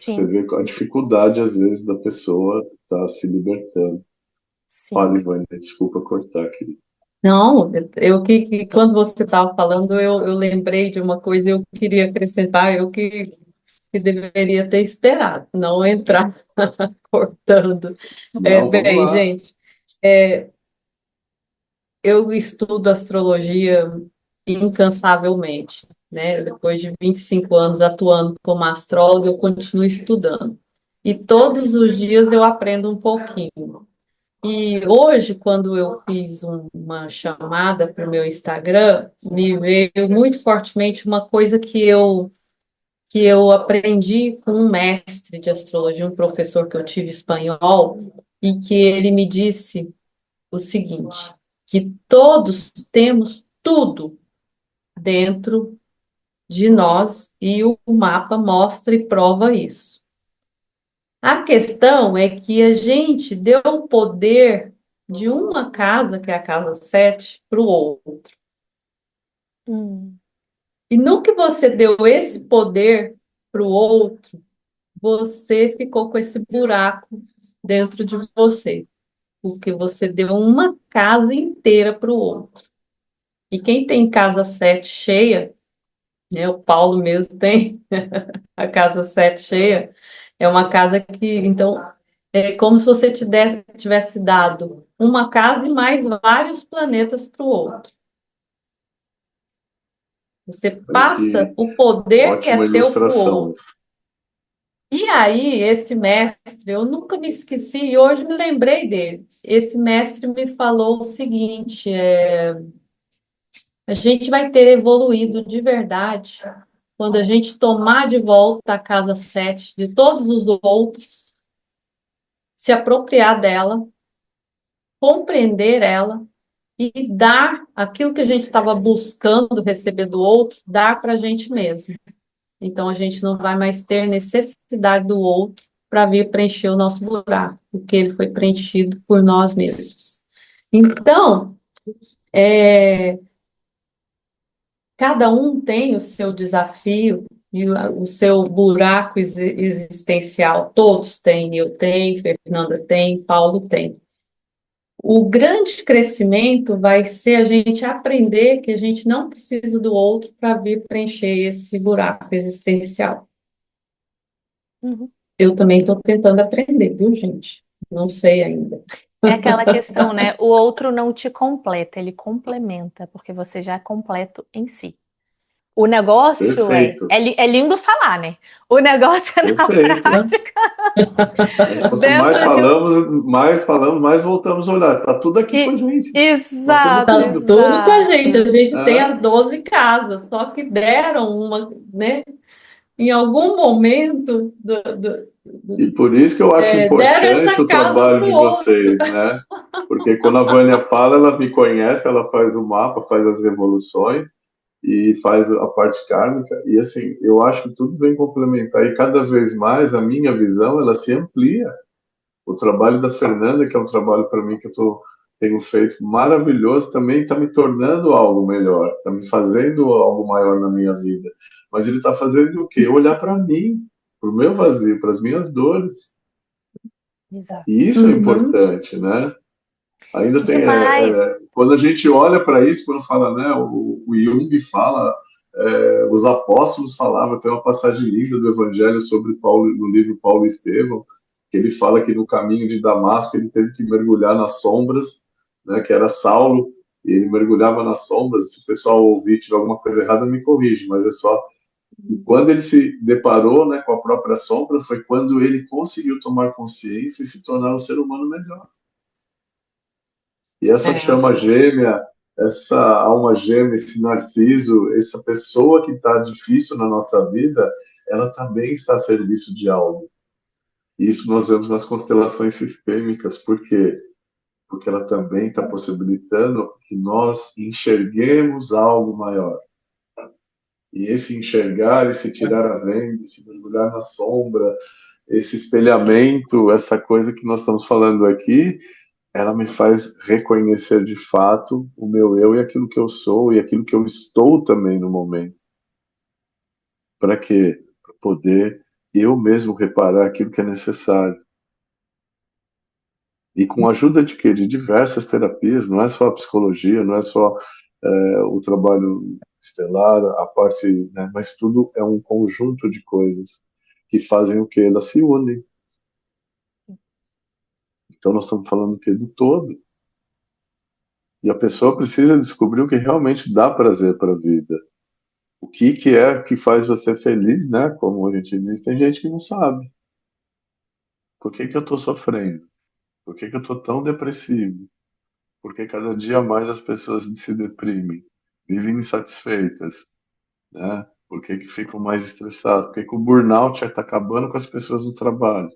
Speaker 3: Você
Speaker 1: sim,
Speaker 3: vê a dificuldade, às vezes, da pessoa estar se libertando.
Speaker 1: sim.
Speaker 3: Fala, Ivânia, desculpa cortar, querido.
Speaker 2: Não, quando você estava falando, eu lembrei de uma coisa e eu queria acrescentar, que deveria ter esperado, não entrar cortando.
Speaker 3: Não, vamos
Speaker 2: Bem,
Speaker 3: lá.
Speaker 2: gente, eu estudo astrologia incansavelmente. né? Depois de 25 anos atuando como astróloga, eu continuo estudando. E todos os dias eu aprendo um pouquinho. E hoje, quando eu fiz uma chamada para o meu Instagram, me veio muito fortemente uma coisa que eu aprendi com um mestre de astrologia, um professor que eu tive espanhol, e que ele me disse o seguinte, que todos temos tudo dentro de nós e o mapa mostra e prova isso. A questão é que a gente deu o poder de uma casa, que é a casa 7, para o outro.
Speaker 1: Hum,
Speaker 2: E no que você deu esse poder para o outro, você ficou com esse buraco dentro de você, porque você deu uma casa inteira para o outro. E quem tem casa 7 cheia, né, o Paulo mesmo tem a casa 7 cheia, é uma casa que, então, é como se você tivesse dado uma casa e mais vários planetas para o outro. Você
Speaker 3: Olha
Speaker 2: passa
Speaker 3: que
Speaker 2: o poder que
Speaker 3: ótima
Speaker 2: é teu para o
Speaker 3: ilustração.
Speaker 2: outro. E aí, esse mestre, eu nunca me esqueci e hoje me lembrei dele. Esse mestre me falou o seguinte: a gente vai ter evoluído de verdade quando a gente tomar de volta a casa 7 de todos os outros, se apropriar dela, compreender ela e dar aquilo que a gente estava buscando receber do outro, dar para a gente mesmo. Então a gente não vai mais ter necessidade do outro para vir preencher o nosso buraco, porque ele foi preenchido por nós mesmos. Então, cada um tem o seu desafio e o seu buraco existencial. Todos têm, eu tenho, Fernanda tem, Paulo tem. O grande crescimento vai ser a gente aprender que a gente não precisa do outro para vir preencher esse buraco existencial.
Speaker 1: uhum.
Speaker 2: Eu também estou tentando aprender, viu, gente? Não sei ainda.
Speaker 1: É aquela questão, né? O outro não te completa, ele complementa, porque você já é completo em si. O negócio
Speaker 3: Perfeito,
Speaker 1: é lindo falar, né? O negócio é na
Speaker 3: perfeito.
Speaker 1: prática,
Speaker 3: Mas quanto
Speaker 1: dentro de.
Speaker 3: mais falamos, mais voltamos a olhar. Está tudo aqui com a gente. Nós temos
Speaker 1: Exato,
Speaker 2: Tá
Speaker 3: tudo.
Speaker 2: tudo com a gente. A
Speaker 1: exato.
Speaker 2: gente tem
Speaker 3: É?
Speaker 2: as 12 casas, só que deram uma, né? Em algum momento
Speaker 3: E por isso que eu acho
Speaker 2: deram
Speaker 3: importante
Speaker 2: essa
Speaker 3: o
Speaker 2: casa
Speaker 3: trabalho
Speaker 2: para
Speaker 3: de
Speaker 2: o outro.
Speaker 3: vocês, né? Porque quando a Vânia fala, ela me conhece, ela faz o mapa, faz as revoluções e faz a parte kármica. E assim, eu acho que tudo vem complementar. E cada vez mais a minha visão, ela se amplia. O trabalho da Fernanda, que é um trabalho para mim que tenho feito maravilhoso, também está me tornando algo melhor, está me fazendo algo maior na minha vida. Mas ele está fazendo o quê? Olhar para mim, para o meu vazio, para as minhas dores.
Speaker 1: Exato.
Speaker 3: E isso é
Speaker 2: Uhum.
Speaker 3: importante, né? Ainda tem,
Speaker 1: Demais.
Speaker 3: quando a gente olha para isso, quando fala, né, o Jung fala, os apóstolos falavam, tem uma passagem linda do Evangelho sobre Paulo, no livro Paulo e Estevão, que ele fala que no caminho de Damasco ele teve que mergulhar nas sombras, né, que era Saulo, e ele mergulhava nas sombras. Se o pessoal ouvir tiver alguma coisa errada, me corrige, mas é só. E quando ele se deparou, né, com a própria sombra, foi quando ele conseguiu tomar consciência e se tornar um ser humano melhor. E essa
Speaker 2: É,
Speaker 3: chama gêmea, essa alma gêmea, esse narciso, essa pessoa que está difícil na nossa vida, ela também está a serviço de algo. E isso nós vemos nas constelações sistêmicas, por quê? Porque ela também está possibilitando que nós enxerguemos algo maior. E esse enxergar, esse tirar a venda, esse mergulhar na sombra, esse espelhamento, essa coisa que nós estamos falando aqui, ela me faz reconhecer de fato o meu eu e aquilo que eu sou e aquilo que eu estou também no momento. Para quê? Para poder eu mesmo reparar aquilo que é necessário. E com a ajuda de quê? De diversas terapias, não é só a psicologia, não é só o trabalho estelar, a parte, né? Mas tudo é um conjunto de coisas que fazem o que? Elas se unem. Então nós estamos falando o quê? Do todo. E a pessoa precisa descobrir o que realmente dá prazer para a vida. O que é que faz você feliz, né? Como a gente diz, tem gente que não sabe. Por que eu estou sofrendo? Por que eu estou tão depressivo? Por que cada dia mais as pessoas se deprimem, vivem insatisfeitas, né? Por que ficam mais estressadas? Por que o burnout está acabando com as pessoas no trabalho?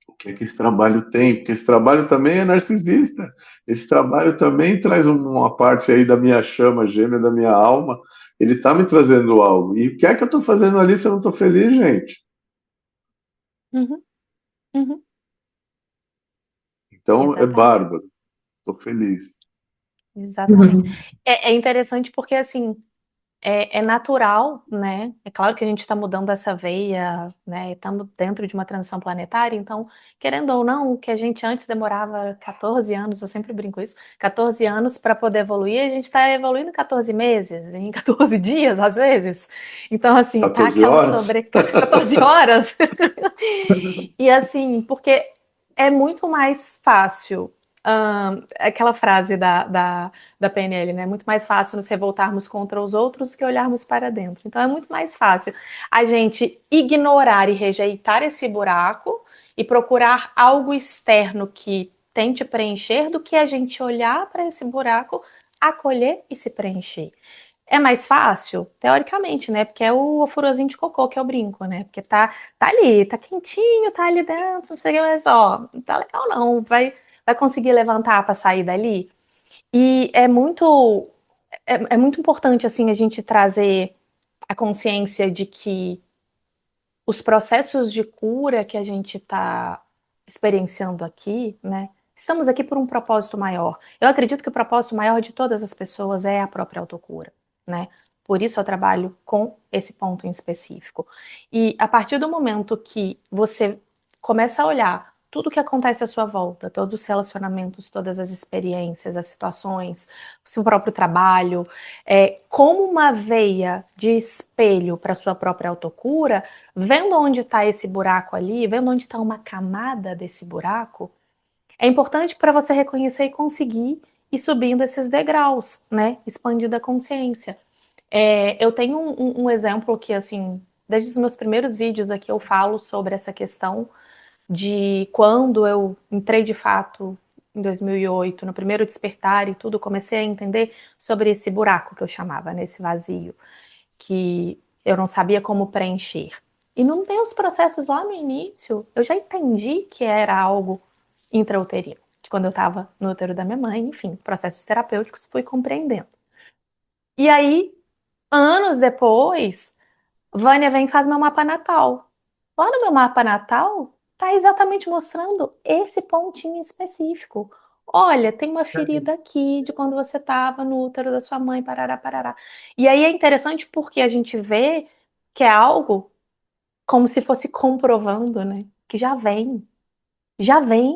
Speaker 3: O que esse trabalho tem? Porque esse trabalho também é narcisista. Esse trabalho também traz uma parte aí da minha chama gêmea, da minha alma. Ele está me trazendo algo. E o que é que eu estou fazendo ali se eu não estou feliz, gente?
Speaker 1: Uhum, uhum,
Speaker 3: Então é
Speaker 1: exatamente.
Speaker 3: bárbaro. Estou feliz.
Speaker 1: Exatamente. É interessante porque, assim, é natural, né? É claro que a gente está mudando essa veia, né? Estamos dentro de uma transição planetária, então, querendo ou não, o que a gente antes demorava 14 anos, eu sempre brinco isso, 14 anos para poder evoluir, a gente está evoluindo em 14 meses, em 14 dias, às vezes. Então, assim, tá
Speaker 3: 14
Speaker 1: aquela
Speaker 3: horas?
Speaker 1: sobrecarga, 14 horas. E assim, porque é muito mais fácil. Aquela frase da PNL, né? Muito mais fácil nos revoltarmos contra os outros que olharmos para dentro. Então é muito mais fácil a gente ignorar e rejeitar esse buraco e procurar algo externo que tente preencher do que a gente olhar para esse buraco, acolher e se preencher. É mais fácil? Teoricamente, né? Porque é o furozinho de cocô que eu brinco, né? Porque tá ali, tá quentinho, tá ali dentro, não sei o que, mas ó, não tá legal não. Vai conseguir levantar para sair dali? E é muito importante, assim, a gente trazer a consciência de que os processos de cura que a gente está experienciando aqui, né? Estamos aqui por um propósito maior. Eu acredito que o propósito maior de todas as pessoas é a própria autocura, né? Por isso eu trabalho com esse ponto em específico. E a partir do momento que você começa a olhar tudo que acontece à sua volta, todos os relacionamentos, todas as experiências, as situações, o seu próprio trabalho, como uma veia de espelho para sua própria autocura, vendo onde está esse buraco ali, vendo onde está uma camada desse buraco, é importante para você reconhecer e conseguir ir subindo esses degraus, né? Expandindo a consciência. Eu tenho um exemplo que, assim, desde os meus primeiros vídeos aqui eu falo sobre essa questão de quando eu entrei de fato em 2008, no primeiro despertar e tudo, comecei a entender sobre esse buraco que eu chamava, nesse vazio que eu não sabia como preencher. E nos meus processos lá no início, eu já entendi que era algo intrauterino, de quando eu estava no útero da minha mãe, enfim, processos terapêuticos, fui compreendendo. E aí, anos depois, Vânia vem e faz meu mapa natal. Lá no meu mapa natal, tá exatamente mostrando esse pontinho específico. Olha, tem uma ferida aqui de quando você estava no útero da sua mãe, parará, parará. E aí é interessante porque a gente vê que é algo como se fosse comprovando, né? Que já vem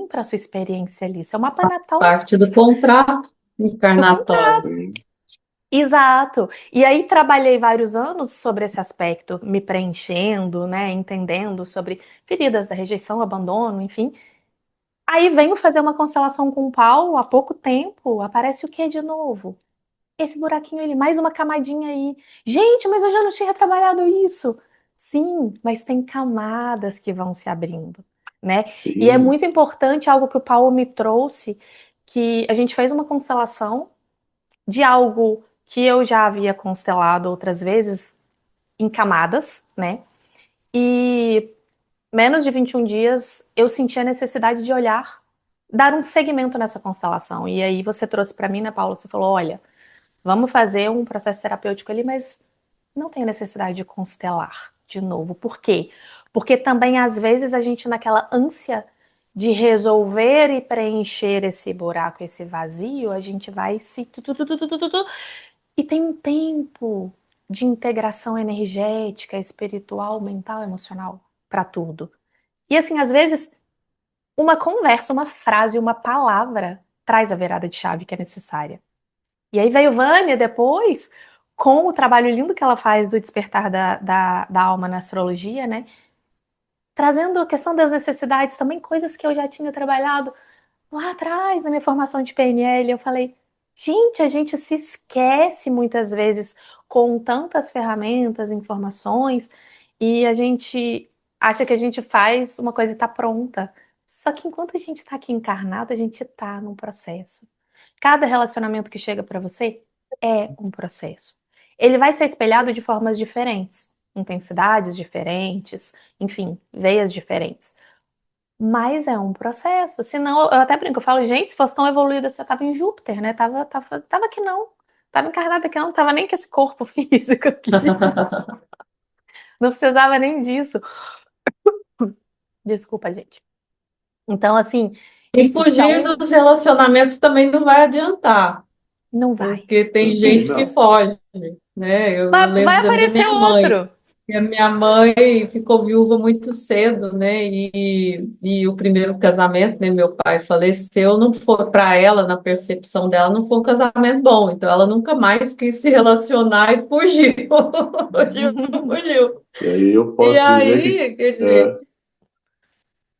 Speaker 1: para sua experiência ali. Seu mapa natal
Speaker 2: Parte do contrato encarnatório.
Speaker 3: Sim.
Speaker 1: exato. E aí trabalhei vários anos sobre esse aspecto, me preenchendo, né, entendendo sobre feridas da rejeição, abandono, enfim. Aí venho fazer uma constelação com o Paulo há pouco tempo, aparece o que de novo? Esse buraquinho ali, mais uma camadinha aí. Gente, mas eu já não tinha trabalhado isso. Sim, mas tem camadas que vão se abrindo, né? E é
Speaker 3: Sim.
Speaker 1: muito importante algo que o Paulo me trouxe, que a gente fez uma constelação de algo que eu já havia constelado outras vezes em camadas, né? E menos de 21 dias eu senti a necessidade de olhar, dar um segmento nessa constelação. E aí você trouxe para mim, né, Paula? Você falou: olha, vamos fazer um processo terapêutico ali, mas não tem necessidade de constelar de novo. Por quê? Porque também às vezes a gente naquela ânsia de resolver e preencher esse buraco, esse vazio, a gente vai se e tem um tempo de integração energética, espiritual, mental, emocional para tudo. E assim, às vezes, uma conversa, uma frase, uma palavra traz a virada de chave que é necessária. E aí veio Vânia depois, com o trabalho lindo que ela faz do despertar da alma na astrologia, né? Trazendo a questão das necessidades, também coisas que eu já tinha trabalhado lá atrás, na minha formação de PNL. Eu falei, gente, a gente se esquece muitas vezes com tantas ferramentas, informações, e a gente acha que a gente faz uma coisa e está pronta. Só que enquanto a gente está aqui encarnado, a gente está num processo. Cada relacionamento que chega para você é um processo. Ele vai ser espelhado de formas diferentes, intensidades diferentes, enfim, veias diferentes. Mas é um processo. Senão, eu até brinco, eu falo, gente, se fosse tão evoluída, você tava em Júpiter, né? Tava aqui não. Tava encarnada aqui não, tava nem com esse corpo físico aqui. Não precisava nem disso. Desculpa, gente. Então, assim,
Speaker 2: E fugir
Speaker 1: são.
Speaker 2: dos relacionamentos também não vai adiantar,
Speaker 1: Não vai.
Speaker 2: porque tem
Speaker 3: Também
Speaker 2: gente que
Speaker 3: não.
Speaker 2: foge, né? Eu lembro,
Speaker 1: Vai
Speaker 2: por exemplo, da
Speaker 1: aparecer
Speaker 2: minha mãe.
Speaker 1: outro.
Speaker 2: E a minha mãe ficou viúva muito cedo, né? E o primeiro casamento, né? Meu pai faleceu, não foi para ela, na percepção dela, não foi um casamento bom. Então ela nunca mais quis se relacionar e fugiu. Fugiu, fugiu.
Speaker 3: E aí eu
Speaker 2: E
Speaker 3: posso dizer que
Speaker 2: aí, quer dizer,
Speaker 3: é,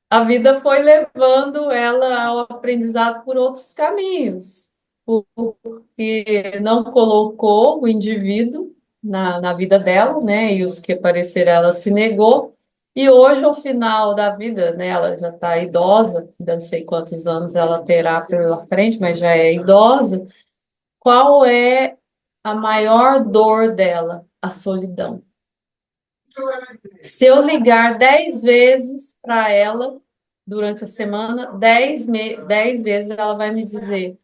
Speaker 2: a vida foi levando ela ao aprendizado por outros caminhos, porque não colocou o indivíduo na vida dela, né? E os que apareceram, ela se negou. E hoje, ao final da vida, né? Ela já está idosa, ainda não sei quantos anos ela terá pela frente, mas já é idosa. Qual é a maior dor dela? A solidão. Se eu ligar 10 vezes para ela durante a semana, 10 vezes ela vai me dizer: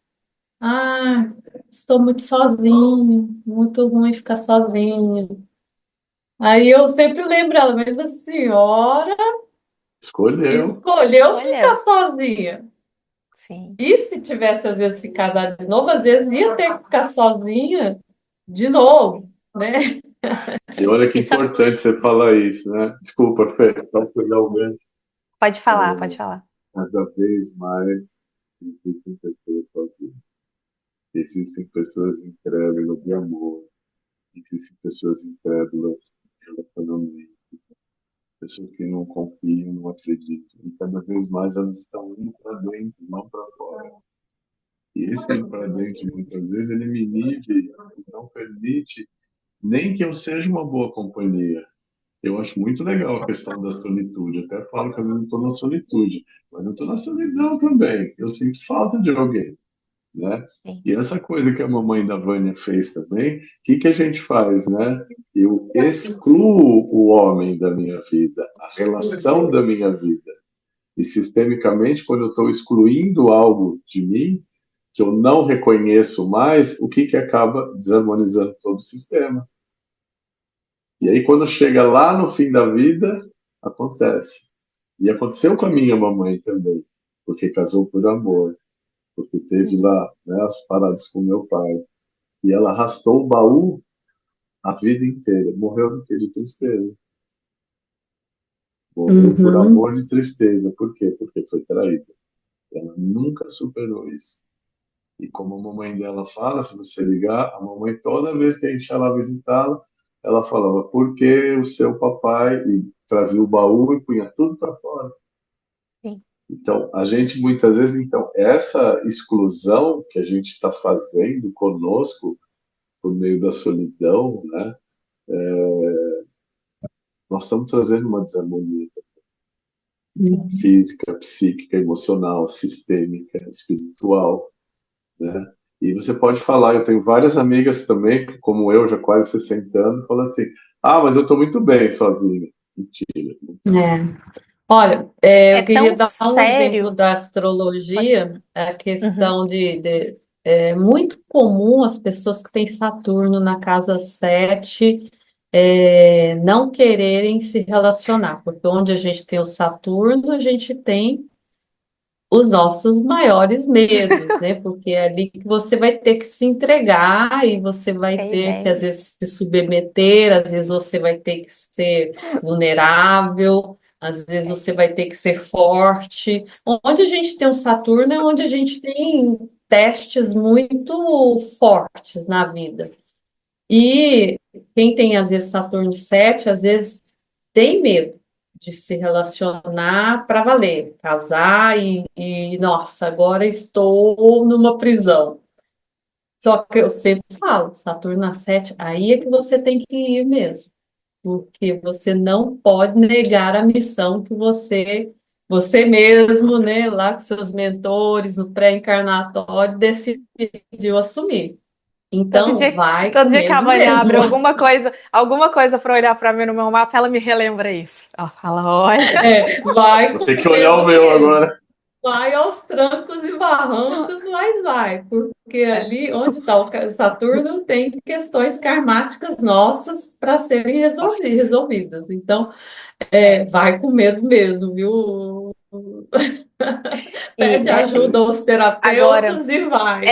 Speaker 2: Ah, estou muito sozinha, muito ruim ficar sozinha. Aí eu sempre lembro ela, mas a senhora
Speaker 3: escolheu.
Speaker 2: escolheu ficar
Speaker 1: Escolheu.
Speaker 2: sozinha.
Speaker 1: Sim.
Speaker 2: E se tivesse, às vezes, se casado de novo, às vezes ia ter que ficar sozinha de novo, né?
Speaker 3: E olha que
Speaker 1: Isso
Speaker 3: importante você falar isso, né? Desculpa, Fê, só pegar o gancho.
Speaker 1: pode falar, pode falar.
Speaker 3: Cada vez mais existem pessoas sozinhas. Existem pessoas incrédulas de amor. Existem pessoas incrédulas de relacionamento. Pessoas que não confiam, não acreditam. E cada vez mais elas estão indo para dentro, não para fora. E esse ir para dentro, muitas vezes, ele me inibe e não permite nem que eu seja uma boa companhia. Eu acho muito legal a questão da solitude. Até falo que às vezes eu estou na solitude, mas eu estou na solidão também. Eu sinto falta de alguém, né?
Speaker 1: Sim.
Speaker 3: E essa coisa que a mamãe da Vânia fez também, o que a gente faz, né? Eu excluo o homem da minha vida, a relação da minha vida. E sistemicamente, quando eu estou excluindo algo de mim, que eu não reconheço mais, o que acaba desarmonizando todo o sistema. E aí, quando chega lá no fim da vida, acontece. E aconteceu com a minha mamãe também, porque casou por amor, porque teve
Speaker 1: Uhum.
Speaker 3: lá, né, as paradas com meu pai. E ela arrastou o baú a vida inteira. Morreu do quê? De tristeza. Morreu por
Speaker 2: Uhum.
Speaker 3: amor de tristeza. Por quê? Porque foi traída. Ela nunca superou isso. E como a mamãe dela fala, se você ligar, a mamãe, toda vez que a gente ia lá visitá-la, ela falava, por que o seu papai? E trazia o baú e punha tudo para fora.
Speaker 1: Sim.
Speaker 3: Então, a gente muitas vezes, então, essa exclusão que a gente está fazendo conosco, por meio da solidão, né? Nós estamos trazendo uma desarmonia
Speaker 1: Sim.
Speaker 3: física, psíquica, emocional, sistêmica, espiritual, né? E você pode falar, eu tenho várias amigas também, como eu, já quase 60 anos, falando assim, ah, mas eu estou muito bem sozinha. Mentira. Não tá.
Speaker 2: É. Olha,
Speaker 1: É
Speaker 2: eu queria
Speaker 1: tão
Speaker 2: dar um exemplo
Speaker 1: sério.
Speaker 2: da
Speaker 1: Pode falar.
Speaker 2: astrologia, a
Speaker 1: Uhum.
Speaker 2: questão é muito comum as pessoas que têm Saturno na casa 7 não quererem se relacionar, porque onde a gente tem o Saturno, a gente tem os nossos maiores medos, né? Porque é ali que você vai ter que se entregar e você vai
Speaker 1: É a
Speaker 2: ter que, às
Speaker 1: ideia.
Speaker 2: vezes, se submeter, às vezes você vai ter que ser vulnerável, às vezes
Speaker 1: É.
Speaker 2: você vai ter que ser forte. Onde a gente tem o Saturno é onde a gente tem testes muito fortes na vida. E quem tem, às vezes, Saturno 7 às vezes tem medo de se relacionar para valer, casar nossa, agora estou numa prisão. Só que eu sempre falo, Saturno na 7, aí é que você tem que ir mesmo, porque você não pode negar a missão que você mesmo, né, lá com seus mentores no pré-encarnatório, decidiu assumir.
Speaker 1: Todo
Speaker 2: Então,
Speaker 1: dia,
Speaker 2: vai
Speaker 1: todo
Speaker 2: com
Speaker 1: dia que a
Speaker 2: medo
Speaker 1: Vânia abre
Speaker 2: mesmo.
Speaker 1: alguma coisa para olhar para mim no meu mapa, ela me relembra isso. Ela fala: olha,
Speaker 2: É, vai
Speaker 3: Vou
Speaker 2: com
Speaker 3: ter que olhar o
Speaker 2: medo
Speaker 3: meu
Speaker 2: mesmo.
Speaker 3: agora.
Speaker 2: Vai aos trancos e barrancos, mas vai, porque
Speaker 1: é,
Speaker 2: ali onde está o Saturno tem questões karmáticas nossas para serem
Speaker 1: fortes.
Speaker 2: resolvidas. Então,
Speaker 1: É.
Speaker 2: vai com medo mesmo, viu?
Speaker 1: E
Speaker 2: Pede ajuda aos
Speaker 1: agora
Speaker 2: terapeutas e vai.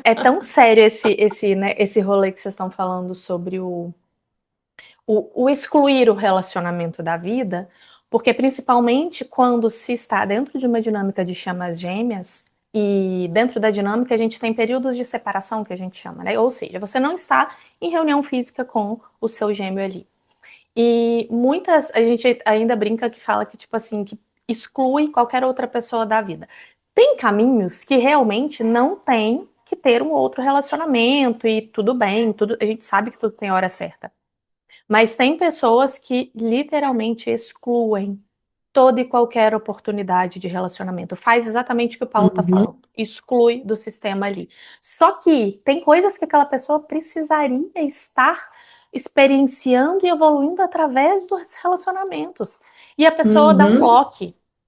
Speaker 1: é tão sério esse rolê que vocês estão falando sobre o excluir o relacionamento da vida, porque principalmente quando se está dentro de uma dinâmica de chamas gêmeas, e dentro da dinâmica a gente tem períodos de separação que a gente chama, né? Ou seja, você não está em reunião física com o seu gêmeo ali. E muitas, a gente ainda brinca que fala que, tipo assim, que exclui qualquer outra pessoa da vida. Tem caminhos que realmente não tem que ter um outro relacionamento e tudo bem, tudo, a gente sabe que tudo tem hora certa. Mas tem pessoas que literalmente excluem toda e qualquer oportunidade de relacionamento. Faz exatamente o que o Paulo está
Speaker 2: Uhum,
Speaker 1: falando. Exclui do sistema ali. Só que tem coisas que aquela pessoa precisaria estar experienciando e evoluindo através dos relacionamentos. E a pessoa dá
Speaker 2: uhum,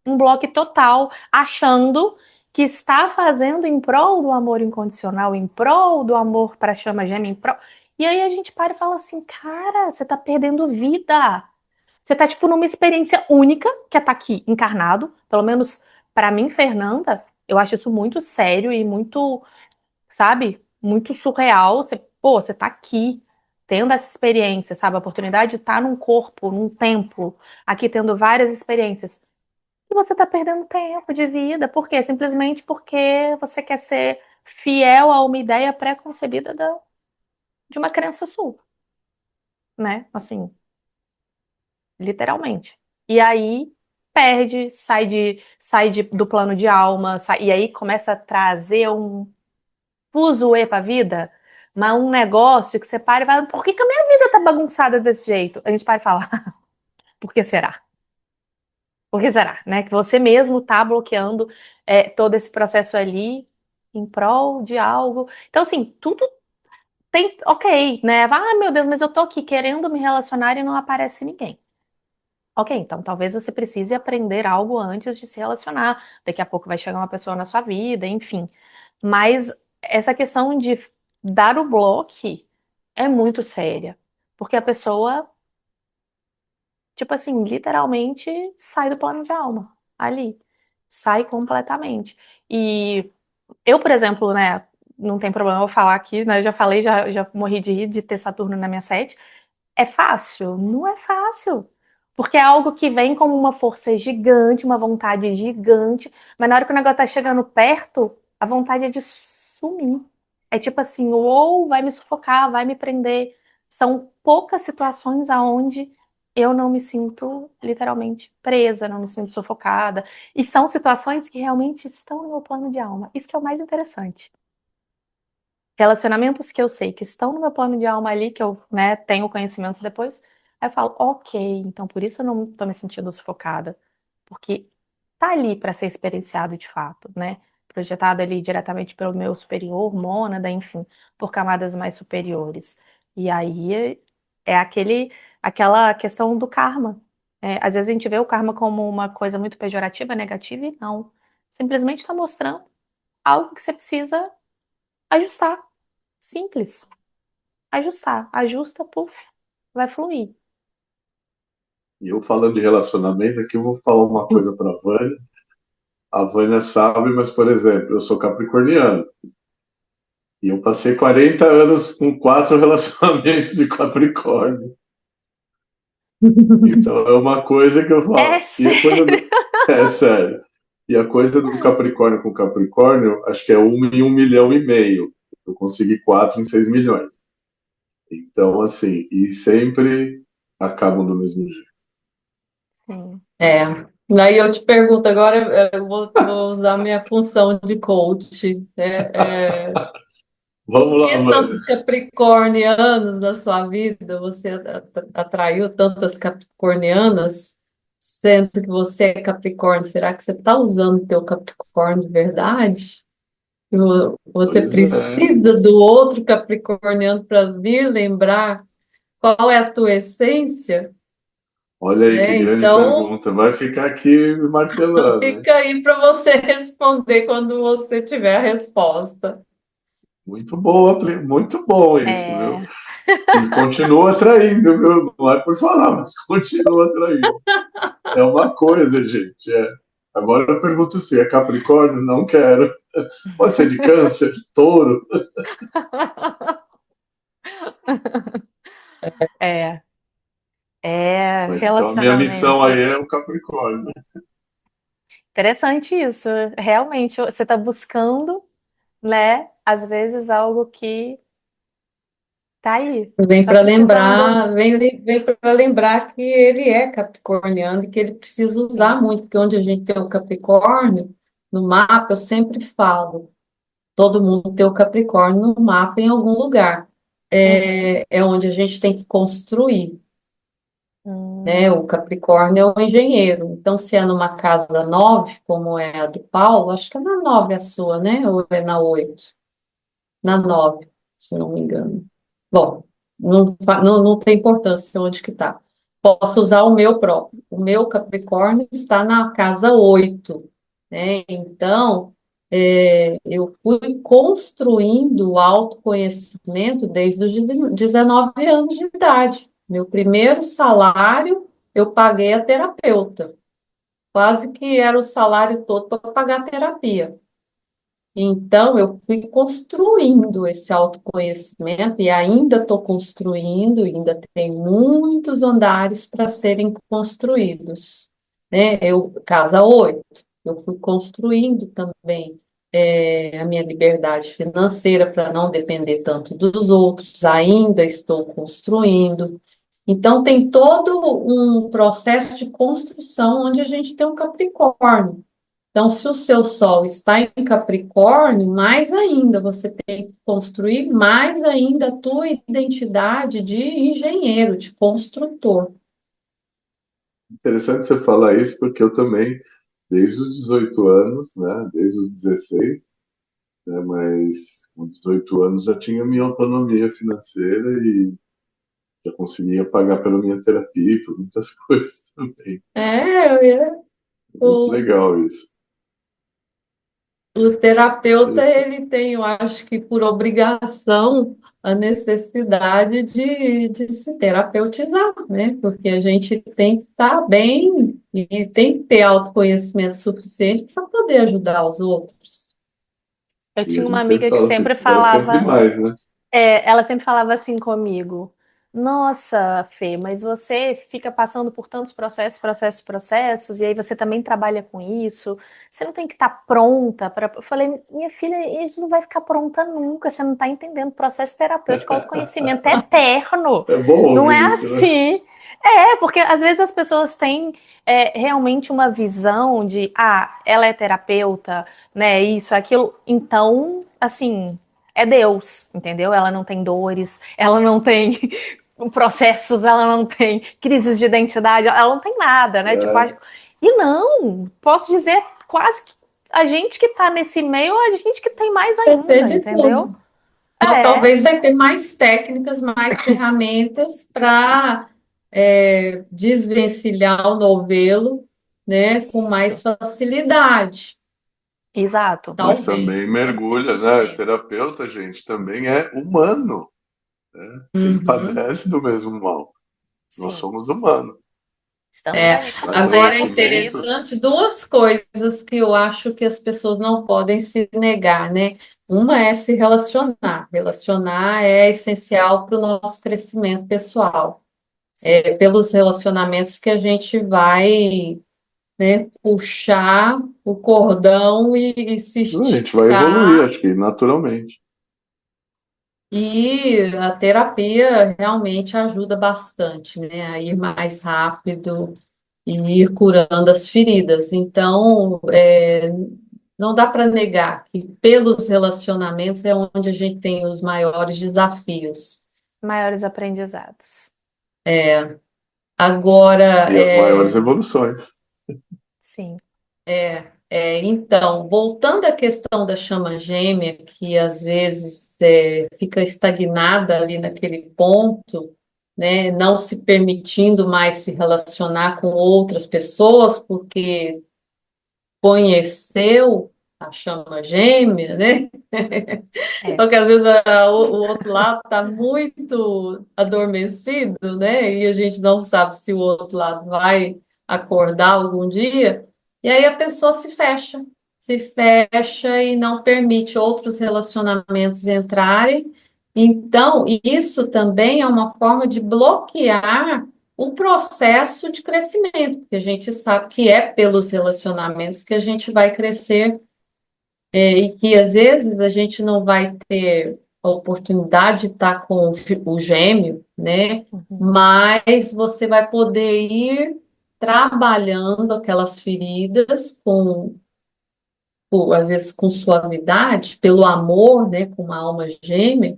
Speaker 1: um bloco total, achando que está fazendo em prol do amor incondicional, em prol do amor para a chama gêmea, em prol. E aí a gente para e fala assim, cara, você está perdendo vida. Você tá, tipo, numa experiência única, que é estar aqui encarnado. Pelo menos pra mim, Fernanda, eu acho isso muito sério e muito, sabe, muito surreal. Você tá aqui, tendo essa experiência, sabe? A oportunidade de estar num corpo, num templo, aqui tendo várias experiências. E você tá perdendo tempo de vida. Por quê? Simplesmente porque você quer ser fiel a uma ideia pré-concebida de uma crença sua, né? Assim, literalmente. E aí perde, do plano de alma, e aí começa a trazer um fuzuê pra vida, mas um negócio que você para e fala, por que que a minha vida tá bagunçada desse jeito? A gente para e fala, por que será? Por que será, né? Que você mesmo tá bloqueando todo esse processo ali em prol de algo. Então, assim, tudo tem, ok, né? Ah, meu Deus, mas eu tô aqui querendo me relacionar e não aparece ninguém. Ok, então talvez você precise aprender algo antes de se relacionar. Daqui a pouco vai chegar uma pessoa na sua vida, enfim. Mas essa questão de dar o bloco é muito séria. Porque a pessoa, tipo assim, literalmente sai do plano de alma ali. Sai completamente. E eu, por exemplo, né, não tem problema eu falar aqui, né? Eu já falei, já morri de rir de ter Saturno na minha sete. É fácil? Não é fácil. Porque é algo que vem como uma força gigante, uma vontade gigante, mas na hora que o negócio tá chegando perto, a vontade é de sumir. É tipo assim, ou vai me sufocar, vai me prender. São poucas situações aonde eu não me sinto literalmente presa, não me sinto sufocada. E são situações que realmente estão no meu plano de alma. Isso que é o mais interessante. Relacionamentos que eu sei que estão no meu plano de alma ali, que eu, né, tenho conhecimento depois, aí eu falo, ok, então por isso eu não tô me sentindo sufocada, porque tá ali para ser experienciado de fato, né? Projetado ali diretamente pelo meu superior, mônada, enfim, por camadas mais superiores. E aí é aquela questão do karma. Às vezes a gente vê o karma como uma coisa muito pejorativa, negativa, e não. Simplesmente está mostrando algo que você precisa ajustar. Simples. Ajustar. Ajusta, puf, vai fluir.
Speaker 3: E eu falando de relacionamento aqui, eu vou falar uma coisa para a Vânia. A Vânia sabe, mas, por exemplo, eu sou capricorniano. E eu passei 40 anos com 4 relacionamentos de Capricórnio. Então é uma coisa que eu
Speaker 1: É
Speaker 3: falo. E a coisa
Speaker 1: sério.
Speaker 3: do... É sério. E a coisa do Capricórnio com Capricórnio, acho que é 1 em 1,5 milhão. Eu consegui 4 em 6 milhões. Então, assim, e sempre acabam do mesmo jeito.
Speaker 1: Sim.
Speaker 2: é. Daí eu te pergunto, agora eu vou usar minha função de coach, né?
Speaker 3: Vamos
Speaker 2: Por
Speaker 3: lá,
Speaker 2: que
Speaker 3: Vânia.
Speaker 2: tantos capricornianos na sua vida? Você atraiu tantas capricornianas, sendo que você é Capricórnio. Será que você está usando o teu Capricórnio de verdade? Você
Speaker 3: Pois é.
Speaker 2: precisa do outro Capricorniano para vir lembrar qual é a tua essência,
Speaker 3: Olha aí que
Speaker 2: né?
Speaker 3: grande
Speaker 2: Então,
Speaker 3: pergunta. Vai ficar aqui me martelando, hein?
Speaker 2: fica aí para você responder quando você tiver a resposta.
Speaker 3: Muito boa, muito bom isso, viu?
Speaker 1: É,
Speaker 3: E continua atraindo, viu? Não é por falar, mas continua atraindo. É uma coisa, gente. Agora eu pergunto se é Capricórnio? Não quero. Pode ser de Câncer, Touro.
Speaker 1: é, é
Speaker 3: Mas então a minha missão
Speaker 1: relacionamentos.
Speaker 3: aí é o Capricórnio.
Speaker 1: Interessante isso. Realmente, você está buscando, né? Às vezes algo que tá aí.
Speaker 2: Vem
Speaker 1: Tá
Speaker 2: para
Speaker 1: precisando.
Speaker 2: lembrar, vem para lembrar que ele é capricorniano e que ele precisa
Speaker 1: Sim.
Speaker 2: usar muito, porque onde a gente tem o Capricórnio, no mapa, eu sempre falo, todo mundo tem o Capricórnio no mapa em algum lugar.
Speaker 1: Uhum.
Speaker 2: É onde a gente tem que construir, né? O
Speaker 1: Hum,
Speaker 2: Capricórnio é o engenheiro. Então, se é numa casa 9 como é a do Paulo, acho que é na 9 a sua, né? Ou é na 8? Na 9, se não me engano. Bom, não tem importância onde que está. Posso usar o meu próprio. O meu Capricórnio está na casa 8, né? Então, eu fui construindo o autoconhecimento desde os 19 anos de idade. Meu primeiro salário, eu paguei a terapeuta. Quase que era o salário todo para pagar a terapia. Então, eu fui construindo esse autoconhecimento e ainda estou construindo, ainda tem muitos andares para serem construídos, né? Casa 8, eu fui construindo também a minha liberdade financeira para não depender tanto dos outros, ainda estou construindo. Então, tem todo um processo de construção onde a gente tem um Capricórnio. Então, se o seu Sol está em Capricórnio, mais ainda, você tem que construir mais ainda a tua identidade de engenheiro, de construtor.
Speaker 3: Interessante você falar isso, porque eu também, desde os 18 anos, né? Desde os 16, né? Mas com 18 anos já tinha minha autonomia financeira e já conseguia pagar pela minha terapia e por muitas coisas também. Muito
Speaker 2: O,
Speaker 3: legal isso.
Speaker 2: o terapeuta,
Speaker 3: Interessante.
Speaker 2: ele tem, eu acho que por obrigação, a necessidade de se terapeutizar, né? Porque a gente tem que estar bem e tem que ter autoconhecimento suficiente para poder ajudar os outros.
Speaker 1: Eu
Speaker 3: E a
Speaker 1: tinha uma
Speaker 3: gente sempre
Speaker 1: amiga que
Speaker 3: fala assim,
Speaker 1: sempre
Speaker 3: dá sempre
Speaker 1: falava.
Speaker 3: mais, né?
Speaker 1: Ela sempre falava assim comigo: Nossa, Fê, mas você fica passando por tantos processos, processos, processos, e aí você também trabalha com isso. Você não tem que estar pronta para. Eu falei, minha filha, isso não vai ficar pronta nunca. Você não está entendendo. O processo terapêutico, autoconhecimento é eterno.
Speaker 3: É bom
Speaker 1: Não
Speaker 3: ouvir
Speaker 1: é
Speaker 3: isso, né?
Speaker 1: assim. Porque às vezes as pessoas têm realmente uma visão de, ela é terapeuta, né? Isso, aquilo. Então, assim é Deus, entendeu? Ela não tem dores, ela não tem processos, ela não tem crises de identidade, ela não tem nada, né? Tipo,
Speaker 3: É,
Speaker 1: e não, posso dizer quase que a gente que tá nesse meio, a gente que tem mais
Speaker 2: Vai ser
Speaker 1: ainda,
Speaker 2: de
Speaker 1: entendeu?
Speaker 2: tudo.
Speaker 1: É,
Speaker 2: Talvez vai ter mais técnicas, mais ferramentas para desvencilhar o novelo, né, com mais
Speaker 1: isso,
Speaker 2: facilidade.
Speaker 1: exato.
Speaker 3: mas
Speaker 2: Talvez.
Speaker 3: também
Speaker 2: Talvez
Speaker 3: mergulha,
Speaker 2: você
Speaker 3: né? O
Speaker 2: tenha.
Speaker 3: terapeuta, gente, também é humano, né? Ele
Speaker 2: Uhum.
Speaker 3: padece do mesmo mal. Nós
Speaker 1: Sim,
Speaker 3: somos humanos. Buscar
Speaker 1: estamos aí a
Speaker 2: Agora é
Speaker 3: conhecimento.
Speaker 1: serviço.
Speaker 2: interessante duas coisas que eu acho que as pessoas não podem se negar, né? Uma é se relacionar. Relacionar é essencial para o nosso crescimento pessoal.
Speaker 1: Sim,
Speaker 2: Pelos relacionamentos que a gente vai, né, puxar o cordão e se
Speaker 3: A gente vai evoluir,
Speaker 2: esticar.
Speaker 3: acho que naturalmente.
Speaker 2: E a terapia realmente ajuda bastante, né, a ir mais rápido e ir curando as feridas. Então, não dá para negar que pelos relacionamentos é onde a gente tem os maiores desafios.
Speaker 1: Maiores aprendizados.
Speaker 2: Agora,
Speaker 3: E as maiores evoluções.
Speaker 1: Sim.
Speaker 2: então, voltando à questão da chama gêmea, que às vezes fica estagnada ali naquele ponto, né, não se permitindo mais se relacionar com outras pessoas, porque conheceu a chama gêmea, né?
Speaker 1: É.
Speaker 2: Porque às vezes o outro lado está muito adormecido, né? E a gente não sabe se o outro lado vai acordar algum dia. E aí a pessoa se fecha e não permite outros relacionamentos entrarem. Então, isso também é uma forma de bloquear o processo de crescimento, porque a gente sabe que é pelos relacionamentos que a gente vai crescer e que às vezes a gente não vai ter a oportunidade de estar com o gêmeo, né?
Speaker 1: Uhum.
Speaker 2: Mas você vai poder ir trabalhando aquelas feridas às vezes com suavidade, pelo amor, né, com uma alma gêmea,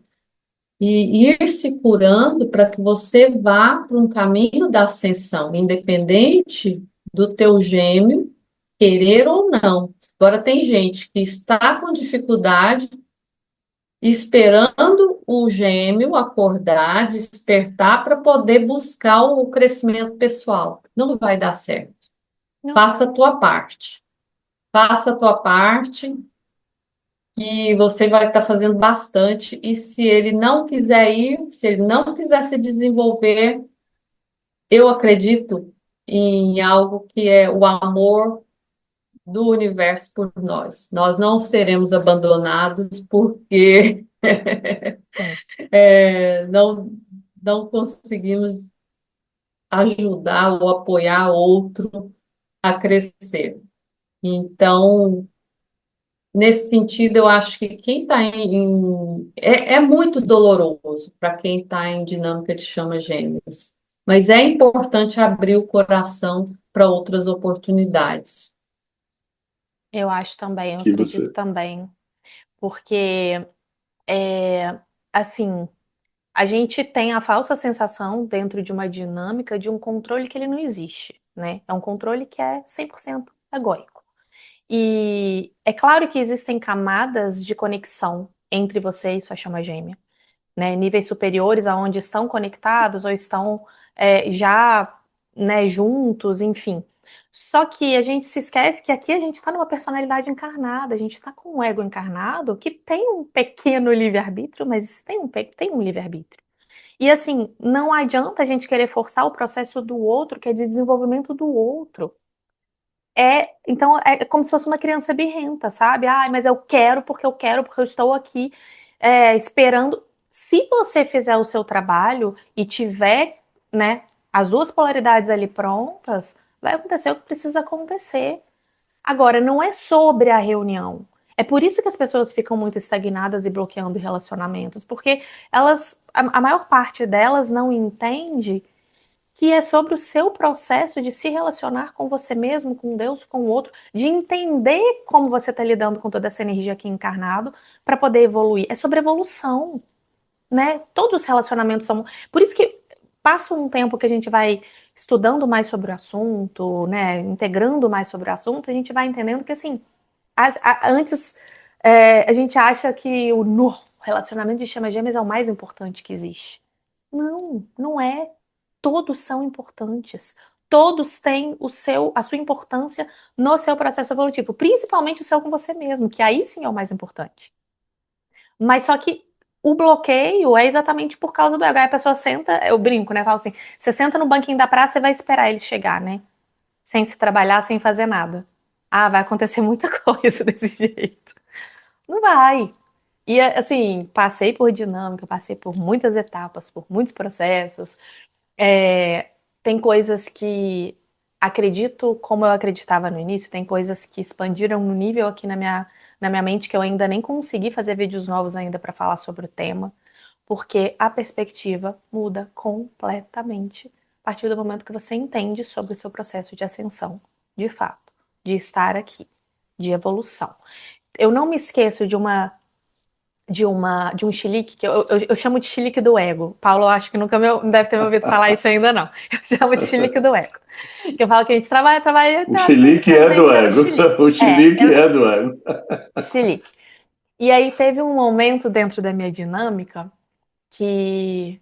Speaker 2: e ir se curando para que você vá para um caminho da ascensão, independente do teu gêmeo querer ou não. Agora, tem gente que está com dificuldade, esperando o gêmeo acordar, despertar para poder buscar o crescimento pessoal. Não vai dar certo.
Speaker 1: Não
Speaker 2: Faça
Speaker 1: vai.
Speaker 2: a tua parte. Faça a tua parte, que você vai estar fazendo bastante. E se ele não quiser ir, se ele não quiser se desenvolver, eu acredito em algo que é o amor do universo por nós. Nós não seremos abandonados porque
Speaker 1: Sim.
Speaker 2: não conseguimos ajudar ou apoiar outro a crescer. Então, nesse sentido, eu acho que quem está é muito doloroso para quem está em dinâmica de chama gêmeas, mas é importante abrir o coração para outras oportunidades.
Speaker 1: Eu acho também, eu
Speaker 3: Que
Speaker 1: acredito
Speaker 3: você,
Speaker 1: também. Porque, assim, a gente tem a falsa sensação dentro de uma dinâmica de um controle que ele não existe, né? É um controle que é 100% egóico. E é claro que existem camadas de conexão entre você e sua chama gêmea, né? Níveis superiores aonde estão conectados ou estão já, né, juntos, enfim. Só que a gente se esquece que aqui a gente está numa personalidade encarnada, a gente está com um ego encarnado que tem um pequeno livre-arbítrio, mas tem um livre-arbítrio. E assim, não adianta a gente querer forçar o processo do outro, que é de desenvolvimento do outro. Então é como se fosse uma criança birrenta, sabe? Ai, mas eu quero, porque eu estou aqui esperando. Se você fizer o seu trabalho e tiver, né, as duas polaridades ali prontas, vai acontecer o que precisa acontecer. Agora, não é sobre a reunião. É por isso que as pessoas ficam muito estagnadas e bloqueando relacionamentos, porque a maior parte delas não entende que é sobre o seu processo de se relacionar com você mesmo, com Deus, com o outro, de entender como você está lidando com toda essa energia aqui encarnado para poder evoluir. É sobre evolução, né? Todos os relacionamentos são. Por isso que passa um tempo que a gente vai estudando mais sobre o assunto, né? Integrando mais sobre o assunto, a gente vai entendendo que assim, antes a gente acha que o no relacionamento de chama gêmeas é o mais importante que existe. Não, não é. Todos são importantes. Todos têm a sua importância no seu processo evolutivo, principalmente o seu com você mesmo, que aí sim é o mais importante. Mas só que o bloqueio é exatamente por causa do ego. Aí a pessoa senta, eu brinco, né? Falo assim: você senta no banquinho da praça e vai esperar ele chegar, né? Sem se trabalhar, sem fazer nada. Ah, vai acontecer muita coisa desse jeito. Não vai. E assim, passei por dinâmica, passei por muitas etapas, por muitos processos. É, tem coisas que acredito como eu acreditava no início, tem coisas que expandiram no nível aqui na minha mente que eu ainda nem consegui fazer vídeos novos ainda para falar sobre o tema, porque a perspectiva muda completamente a partir do momento que você entende sobre o seu processo de ascensão, de fato, de estar aqui. de evolução. Eu não me esqueço de um chilique que eu chamo de chilique do ego. Paulo, eu acho que nunca não deve ter me ouvido falar isso ainda, não. Eu chamo de chilique do ego. Que eu falo que a gente trabalha,
Speaker 3: O
Speaker 1: tá bem
Speaker 3: chilique é
Speaker 1: também
Speaker 3: do
Speaker 1: pelo
Speaker 3: ego.
Speaker 1: chilique.
Speaker 3: O chilique é do ego.
Speaker 1: Chilique. E aí teve um momento dentro da minha dinâmica que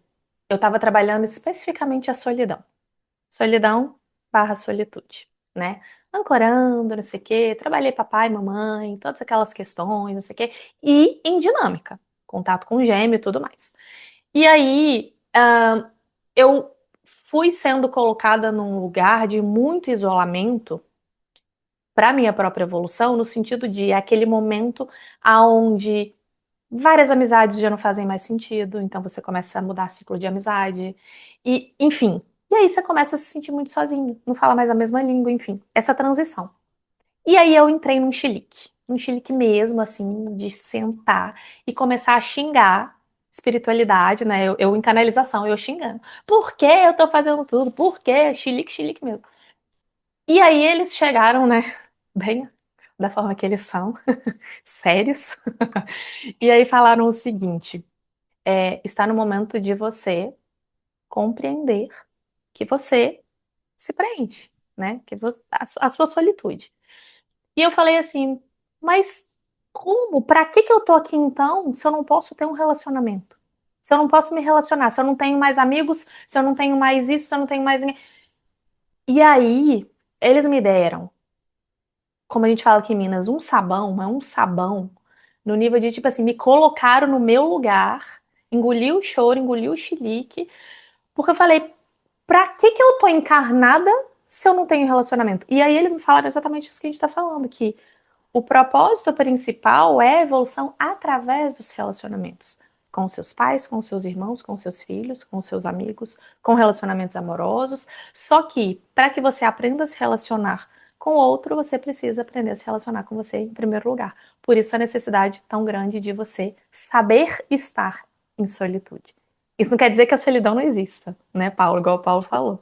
Speaker 1: eu estava trabalhando especificamente a solidão. Solidão barra solitude, né? Ancorando, não sei o quê, trabalhei papai, mamãe, todas aquelas questões, não sei o quê, e em dinâmica, contato com gêmeo e tudo mais. E aí, eu fui sendo colocada num lugar de muito isolamento para minha própria evolução, no sentido de aquele momento aonde várias amizades já não fazem mais sentido, então você começa a mudar ciclo de amizade, e enfim. E aí você começa a se sentir muito sozinho, não fala mais a mesma língua, enfim, essa transição. E aí eu entrei num chilique mesmo, assim, de sentar e começar a xingar espiritualidade, né? Eu em canalização, eu xingando. Por que eu tô fazendo tudo? Por que? Chilique, chilique mesmo. E aí eles chegaram, né? Bem da forma que eles são, sérios. E aí falaram o seguinte: está no momento de você compreender que você se preenche, né? Que você, a sua solitude. E eu falei assim, mas como? Pra que que eu tô aqui então, se eu não posso ter um relacionamento? Se eu não posso me relacionar, se eu não tenho mais amigos, se eu não tenho mais isso, se eu não tenho mais ninguém. E aí, eles me deram, como a gente fala aqui em Minas, um sabão, mas um sabão, no nível de, tipo assim, me colocaram no meu lugar, engoli o choro, engoli o chilique, porque eu falei, pra que que eu tô encarnada se eu não tenho relacionamento? E aí eles me falaram exatamente isso que a gente tá falando, que o propósito principal é a evolução através dos relacionamentos. Com seus pais, com seus irmãos, com seus filhos, com seus amigos, com relacionamentos amorosos. Só que, para que você aprenda a se relacionar com outro, você precisa aprender a se relacionar com você em primeiro lugar. Por isso a necessidade tão grande de você saber estar em solitude. Isso não quer dizer que a solidão não exista, né, Paulo? Igual o Paulo falou.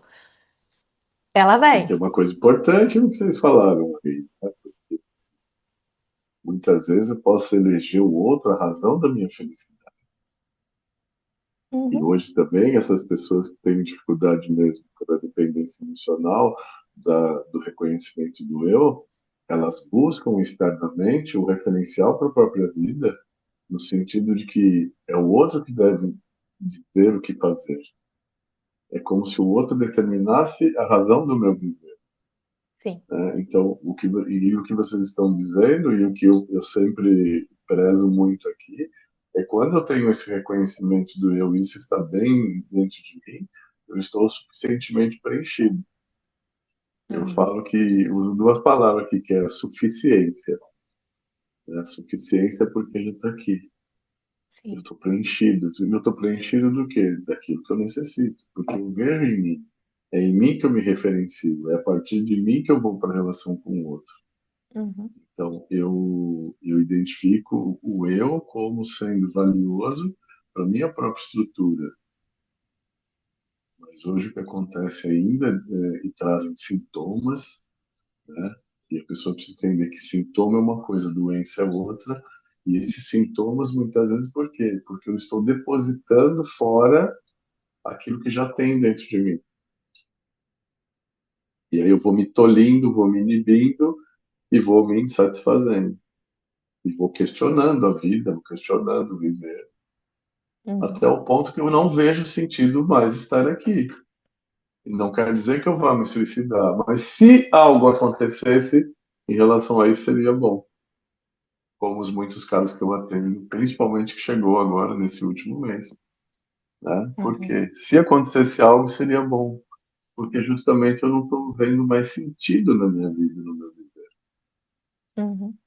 Speaker 1: Ela
Speaker 3: E
Speaker 1: vem.
Speaker 3: tem uma coisa importante no que vocês falaram aí, né? Muitas vezes eu posso eleger o outro a razão da minha felicidade. E
Speaker 1: Uhum,
Speaker 3: hoje também essas pessoas que têm dificuldade mesmo com a dependência emocional, do reconhecimento do eu, elas buscam externamente o referencial para a própria vida, no sentido de que é o outro que deve dizer o que fazer. É como se o outro determinasse a razão do meu viver.
Speaker 1: sim.
Speaker 3: Né? Então, o que vocês estão dizendo e o que eu sempre prezo muito aqui é quando eu tenho esse reconhecimento do eu, isso está bem dentro de mim, eu estou suficientemente preenchido. Eu
Speaker 1: Uhum,
Speaker 3: falo que uso duas palavras aqui, que é suficiência. Né? Suficiência é porque ele está aqui. Eu
Speaker 1: sim.
Speaker 3: estou preenchido. Eu estou preenchido do quê? Daquilo que eu necessito. Porque eu vejo em mim. É em mim que eu me referencio. É a partir de mim que eu vou para a relação com o outro.
Speaker 1: Uhum,
Speaker 3: Então, eu identifico o eu como sendo valioso para minha própria estrutura. Mas hoje o que acontece ainda e trazem sintomas, né? E a pessoa precisa entender que sintoma é uma coisa, doença é outra. E esses sintomas, muitas vezes, por quê? Porque eu estou depositando fora aquilo que já tem dentro de mim. E aí eu vou me tolindo, vou me inibindo e vou me insatisfazendo. E vou questionando a vida, vou questionando o viver.
Speaker 1: uhum.
Speaker 3: Até o ponto que eu não vejo sentido mais estar aqui. E não quer dizer que eu vá me suicidar, mas se algo acontecesse em relação a isso, seria bom. Como os muitos casos que eu atendo, principalmente que chegou agora nesse último mês. Né?
Speaker 1: Uhum,
Speaker 3: Porque se acontecesse algo, seria bom. Porque justamente eu não estou vendo mais sentido na minha vida, no meu viver.
Speaker 1: uhum.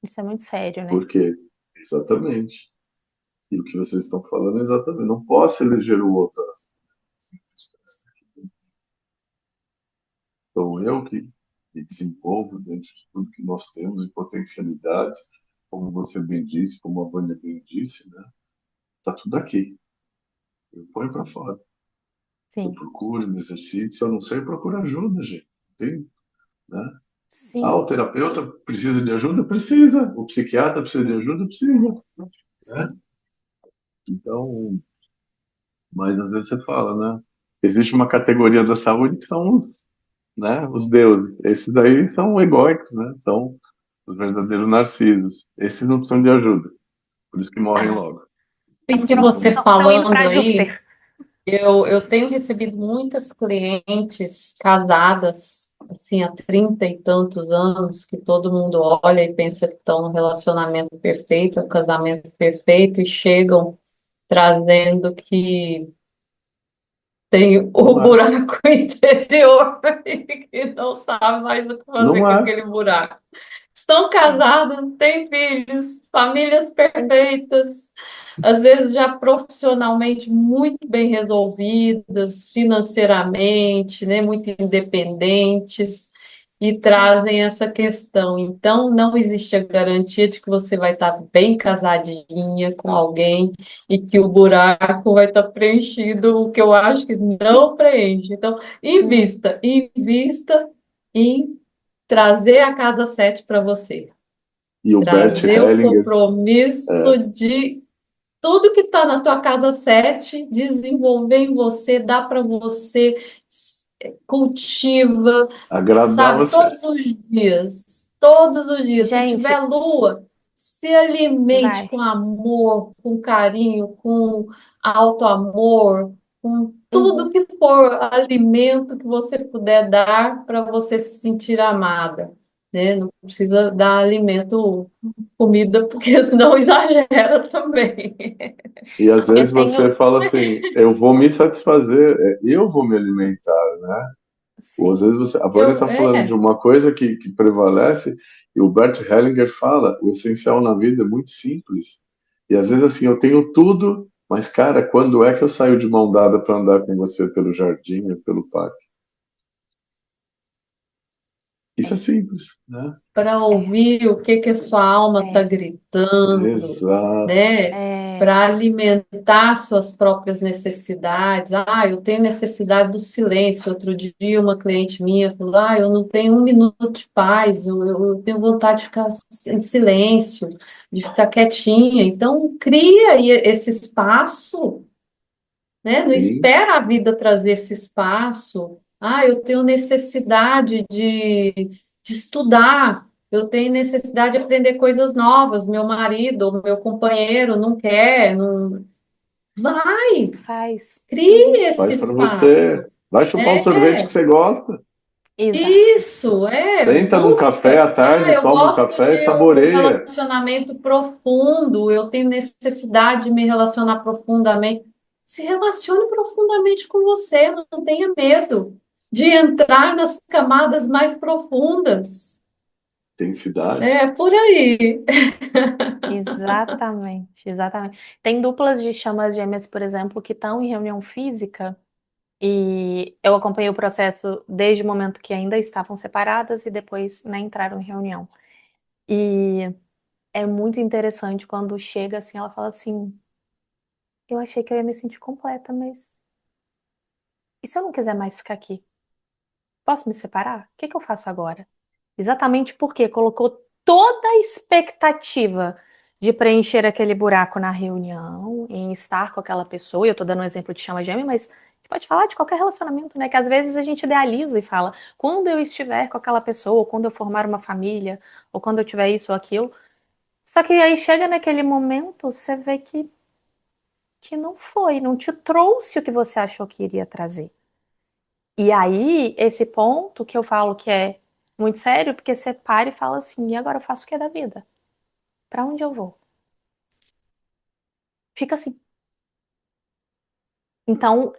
Speaker 1: Isso é muito sério, né?
Speaker 3: Porque, exatamente. E o que vocês estão falando é exatamente. Não posso eleger o outro. Então, eu que me desenvolvo dentro de tudo que nós temos e potencialidades, como você bem disse, como a Vânia bem disse, né? Tá tudo aqui. Eu ponho para fora. Eu
Speaker 1: Sim,
Speaker 3: procuro, me exercito. Se eu não sei, eu procuro ajuda, gente. Tem, né? Ah,
Speaker 1: Sim,
Speaker 3: o terapeuta
Speaker 1: sim,
Speaker 3: precisa de ajuda? Precisa. O psiquiatra precisa de ajuda? Precisa. Né?
Speaker 1: sim.
Speaker 3: Então, mas às vezes você fala, né? Existe uma categoria da saúde que são os, né, os deuses. Esses daí são egóicos, né? São os verdadeiros narcisos. Esses não precisam de ajuda. Por isso que morrem
Speaker 1: Ah,
Speaker 3: logo.
Speaker 1: é
Speaker 2: E
Speaker 1: porque
Speaker 2: que
Speaker 1: não
Speaker 2: você
Speaker 1: estão indo
Speaker 2: falando
Speaker 1: para
Speaker 2: aí,
Speaker 1: Júpiter.
Speaker 2: eu tenho recebido muitas clientes casadas, assim, há 30 e tantos anos, que todo mundo olha e pensa que estão no relacionamento perfeito, no casamento perfeito, e chegam trazendo que tem o
Speaker 3: Não é.
Speaker 2: buraco interior e que não sabe mais o que fazer
Speaker 3: Não
Speaker 2: com
Speaker 3: é.
Speaker 2: aquele buraco. Estão casados, têm filhos, famílias perfeitas, às vezes já profissionalmente muito bem resolvidas, financeiramente, né, muito independentes, e trazem essa questão. Então, não existe a garantia de que você vai estar bem casadinha com alguém e que o buraco vai estar preenchido, o que eu acho que não preenche. Então,
Speaker 1: Não.
Speaker 2: invista em trazer a casa 7 para você.
Speaker 3: E o Bert
Speaker 2: Trazer o
Speaker 3: Hellinger,
Speaker 2: compromisso
Speaker 3: é,
Speaker 2: de tudo que está na tua casa 7 desenvolver em você, dá para você, cultiva,
Speaker 3: agradar
Speaker 2: sabe,
Speaker 3: você.
Speaker 2: todos os dias. Todos os dias. Se tiver
Speaker 1: Gente,
Speaker 2: lua, se alimente
Speaker 1: vai.
Speaker 2: com amor, com carinho, com alto amor, com tudo
Speaker 1: Uhum.
Speaker 2: que for alimento que você puder dar para você se sentir amada, né? Não precisa dar alimento, comida, porque senão exagera também.
Speaker 3: E às
Speaker 1: Eu
Speaker 3: vezes você
Speaker 1: tenho.
Speaker 3: fala assim, eu vou me satisfazer, eu vou me alimentar, né? Ou às vezes
Speaker 1: Sim.
Speaker 3: a Vânia está falando de uma coisa que prevalece, e o Bert Hellinger fala, o essencial na vida é muito simples. E às vezes assim, eu tenho tudo, mas cara, quando é que eu saio de mão dada para andar com você pelo jardim ou pelo parque? Isso é
Speaker 1: É,
Speaker 3: simples, né?
Speaker 2: Para
Speaker 1: é,
Speaker 2: ouvir o que a sua alma está
Speaker 1: é,
Speaker 2: gritando,
Speaker 3: Exato.
Speaker 2: né?
Speaker 1: é.
Speaker 2: Para alimentar suas próprias necessidades. Ah, eu tenho necessidade do silêncio. Outro dia, uma cliente minha falou: Ah, eu não tenho um minuto de paz, eu tenho vontade de ficar em silêncio, de ficar quietinha. Então, cria aí esse espaço, né? Não
Speaker 3: Sim,
Speaker 2: espera a vida trazer esse espaço. Ah, eu tenho necessidade de estudar, eu tenho necessidade de aprender coisas novas. Meu marido ou meu companheiro não quer, não... Vai,
Speaker 1: Faz.
Speaker 2: crie
Speaker 1: Uhum.
Speaker 2: esse
Speaker 3: faz para você.
Speaker 2: espaço.
Speaker 3: Vai chupar um sorvete que
Speaker 2: É,
Speaker 3: você gosta.
Speaker 1: Exato.
Speaker 2: isso,
Speaker 3: Senta num café
Speaker 2: busca.
Speaker 3: à
Speaker 2: Ah,
Speaker 3: tarde,
Speaker 2: eu
Speaker 3: toma um
Speaker 2: gosto
Speaker 3: café e
Speaker 2: de um
Speaker 3: saboreia.
Speaker 2: relacionamento profundo, eu tenho necessidade de me relacionar profundamente. Se relacione profundamente com você, não tenha medo de entrar nas camadas mais profundas.
Speaker 3: Intensidade.
Speaker 2: É por aí.
Speaker 1: Exatamente, exatamente. Tem duplas de chamas gêmeas, por exemplo, que estão em reunião física e eu acompanhei o processo desde o momento que ainda estavam separadas e depois, né, entraram em reunião. E é muito interessante quando chega assim, ela fala assim: Eu achei que eu ia me sentir completa, mas e se eu não quiser mais ficar aqui? Posso me separar? O que que eu faço agora? Exatamente porque colocou toda a expectativa de preencher aquele buraco na reunião, em estar com aquela pessoa. E eu tô dando um exemplo de chama gêmea, mas a gente pode falar de qualquer relacionamento, né? Que às vezes a gente idealiza e fala, quando eu estiver com aquela pessoa, ou quando eu formar uma família, ou quando eu tiver isso ou aquilo. Só que aí chega naquele momento, você vê que não foi, não te trouxe o que você achou que iria trazer. E aí, esse ponto que eu falo que é muito sério, porque você para e fala assim, e agora eu faço o que da vida? Pra onde eu vou? Fica assim. Então,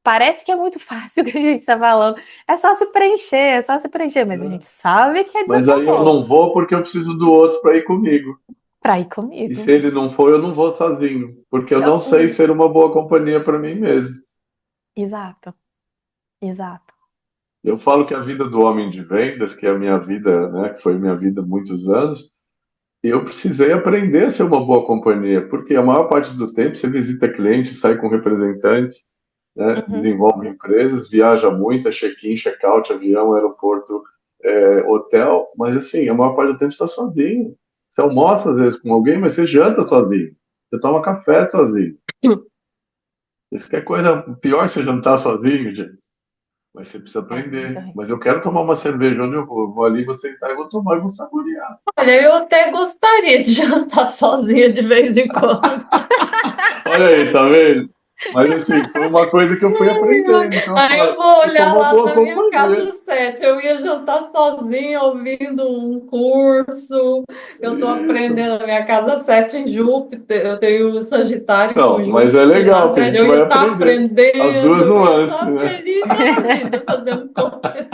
Speaker 1: parece que é muito fácil o que a gente está falando. É só se preencher, mas a gente sabe que é
Speaker 3: Mas aí eu
Speaker 1: desafiador
Speaker 3: não vou porque eu preciso do outro para ir comigo.
Speaker 1: pra ir
Speaker 3: E se
Speaker 1: comigo.
Speaker 3: ele não for, eu não vou sozinho, porque eu não
Speaker 1: Eu-
Speaker 3: sei
Speaker 1: hum,
Speaker 3: ser uma boa companhia para mim mesmo.
Speaker 1: exato, exato.
Speaker 3: Eu falo que a vida do homem de vendas, que é a minha vida, né, que foi minha vida há muitos anos, eu precisei aprender a ser uma boa companhia, porque a maior parte do tempo você visita clientes, sai com representantes, né?
Speaker 1: Uhum.
Speaker 3: Desenvolve empresas, viaja muito, é check-in, check-out, avião, aeroporto, hotel, mas assim, a maior parte do tempo você está sozinho. Você almoça às vezes com alguém, mas você janta sozinho. Você toma café sozinho. Isso que é coisa pior você jantar sozinho, gente. Mas você precisa
Speaker 1: É muito
Speaker 3: aprender.
Speaker 1: ruim.
Speaker 3: Mas eu quero tomar uma cerveja onde eu vou. Eu vou ali, vou sentar e vou tomar e vou saborear.
Speaker 2: Olha, eu até gostaria de jantar sozinha de vez em quando.
Speaker 3: Olha aí, tá vendo? Mas assim, foi uma coisa que eu fui aprendendo. Então eu
Speaker 2: Aí eu
Speaker 3: falo,
Speaker 2: vou
Speaker 3: eu sou
Speaker 2: olhar
Speaker 3: uma
Speaker 2: lá
Speaker 3: boa
Speaker 2: para minha
Speaker 3: companhia.
Speaker 2: casa 7. Eu ia jantar sozinha, ouvindo um curso. Eu estou
Speaker 3: Isso.
Speaker 2: aprendendo a minha casa 7 em Júpiter. Eu tenho o Sagitário com
Speaker 3: Não, mas é
Speaker 2: Júpiter na
Speaker 3: legal que a
Speaker 2: 7.
Speaker 3: gente
Speaker 2: Eu ia
Speaker 3: vai
Speaker 2: estar
Speaker 3: aprender as
Speaker 2: aprendendo,
Speaker 3: duas
Speaker 2: eu ia
Speaker 3: nuances,
Speaker 2: estar
Speaker 3: né?
Speaker 2: feliz da vida fazendo coisa.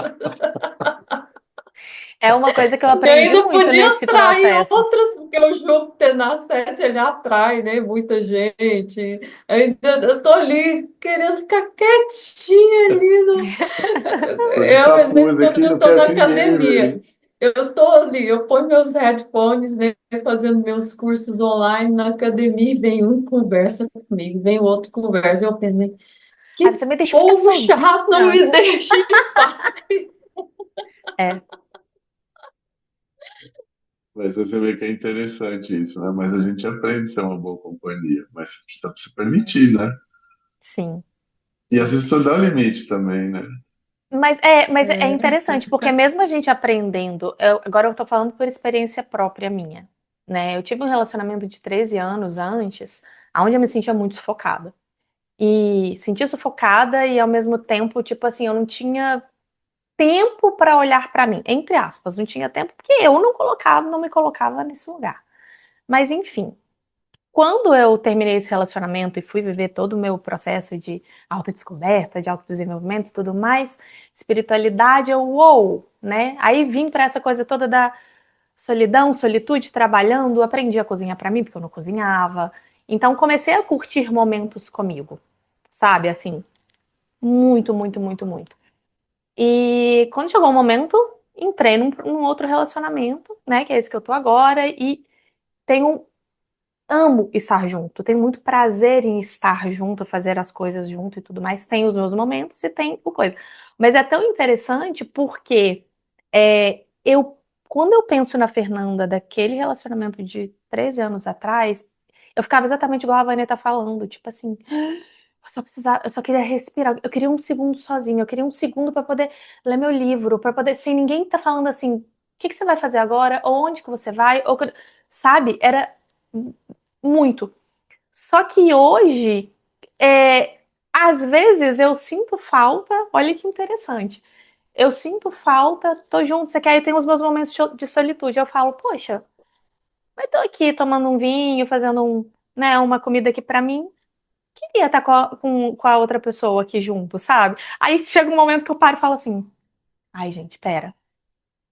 Speaker 1: É uma coisa que eu
Speaker 2: E
Speaker 1: aprendi
Speaker 2: ainda
Speaker 1: muito
Speaker 2: podia
Speaker 1: nesse
Speaker 2: atrair
Speaker 1: processo.
Speaker 2: outras, porque o Júpiter na 7 ele atrai, né? Muita gente. Eu tô ali querendo ficar quietinha ali.
Speaker 3: Tô de
Speaker 2: É o exemplo
Speaker 3: capuz
Speaker 2: quando
Speaker 3: aqui,
Speaker 2: eu
Speaker 3: não
Speaker 2: tô
Speaker 3: quero
Speaker 2: na
Speaker 3: que ninguém
Speaker 2: academia.
Speaker 3: veja.
Speaker 2: Eu tô ali, eu ponho meus headphones, né? Fazendo meus cursos online na academia, e vem um conversa comigo, vem o outro conversa. Eu pensei,
Speaker 1: Aí
Speaker 2: que
Speaker 1: você me deixa ficar
Speaker 2: povo chato, não
Speaker 1: sozinha.
Speaker 2: me deixa em paz.
Speaker 1: É,
Speaker 3: Mas você vê que é interessante isso, né? Mas a gente aprende a ser uma boa companhia. Mas precisa se permitir, né?
Speaker 1: sim,
Speaker 3: E às
Speaker 1: sim.
Speaker 3: vezes precisa dar limite também, né?
Speaker 1: Mas é
Speaker 2: É.
Speaker 1: interessante, porque mesmo a gente aprendendo, agora eu tô falando por experiência própria minha, né? Eu tive um relacionamento de 13 anos antes, onde eu me sentia muito sufocada. E sentia sufocada e ao mesmo tempo, tipo assim, eu não tinha tempo para olhar para mim, entre aspas, não tinha tempo porque eu não me colocava nesse lugar. Mas enfim, quando eu terminei esse relacionamento e fui viver todo o meu processo de autodescoberta, de autodesenvolvimento e tudo mais, espiritualidade, eu, uou, né? Aí vim para essa coisa toda da solidão, solitude, trabalhando, aprendi a cozinhar para mim, porque eu não cozinhava. Então comecei a curtir momentos comigo, sabe? Assim, muito, muito, muito, muito. E quando chegou o momento, entrei num outro relacionamento, né? Que é esse que eu tô agora, e tenho amo estar junto, tenho muito prazer em estar junto, fazer as coisas junto e tudo mais. Tem os meus momentos e tem o coisa. Mas é tão interessante porque quando eu penso na Fernanda daquele relacionamento de 13 anos atrás, eu ficava exatamente igual a Vânia tá falando, tipo assim, eu só queria respirar, eu queria um segundo sozinho, eu queria um segundo para poder ler meu livro, para poder, sem ninguém tá falando assim, o que que você vai fazer agora? Ou onde que você vai? Sabe? Era muito. Só que hoje, às vezes eu sinto falta, olha que interessante. Eu sinto falta, tô junto, você quer, aí tem os meus momentos de solitude. Eu falo, poxa, mas tô aqui tomando um vinho, fazendo né, uma comida aqui pra mim. Queria estar com a outra pessoa aqui junto, sabe? Aí chega um momento que eu paro e falo assim, ai, gente, pera.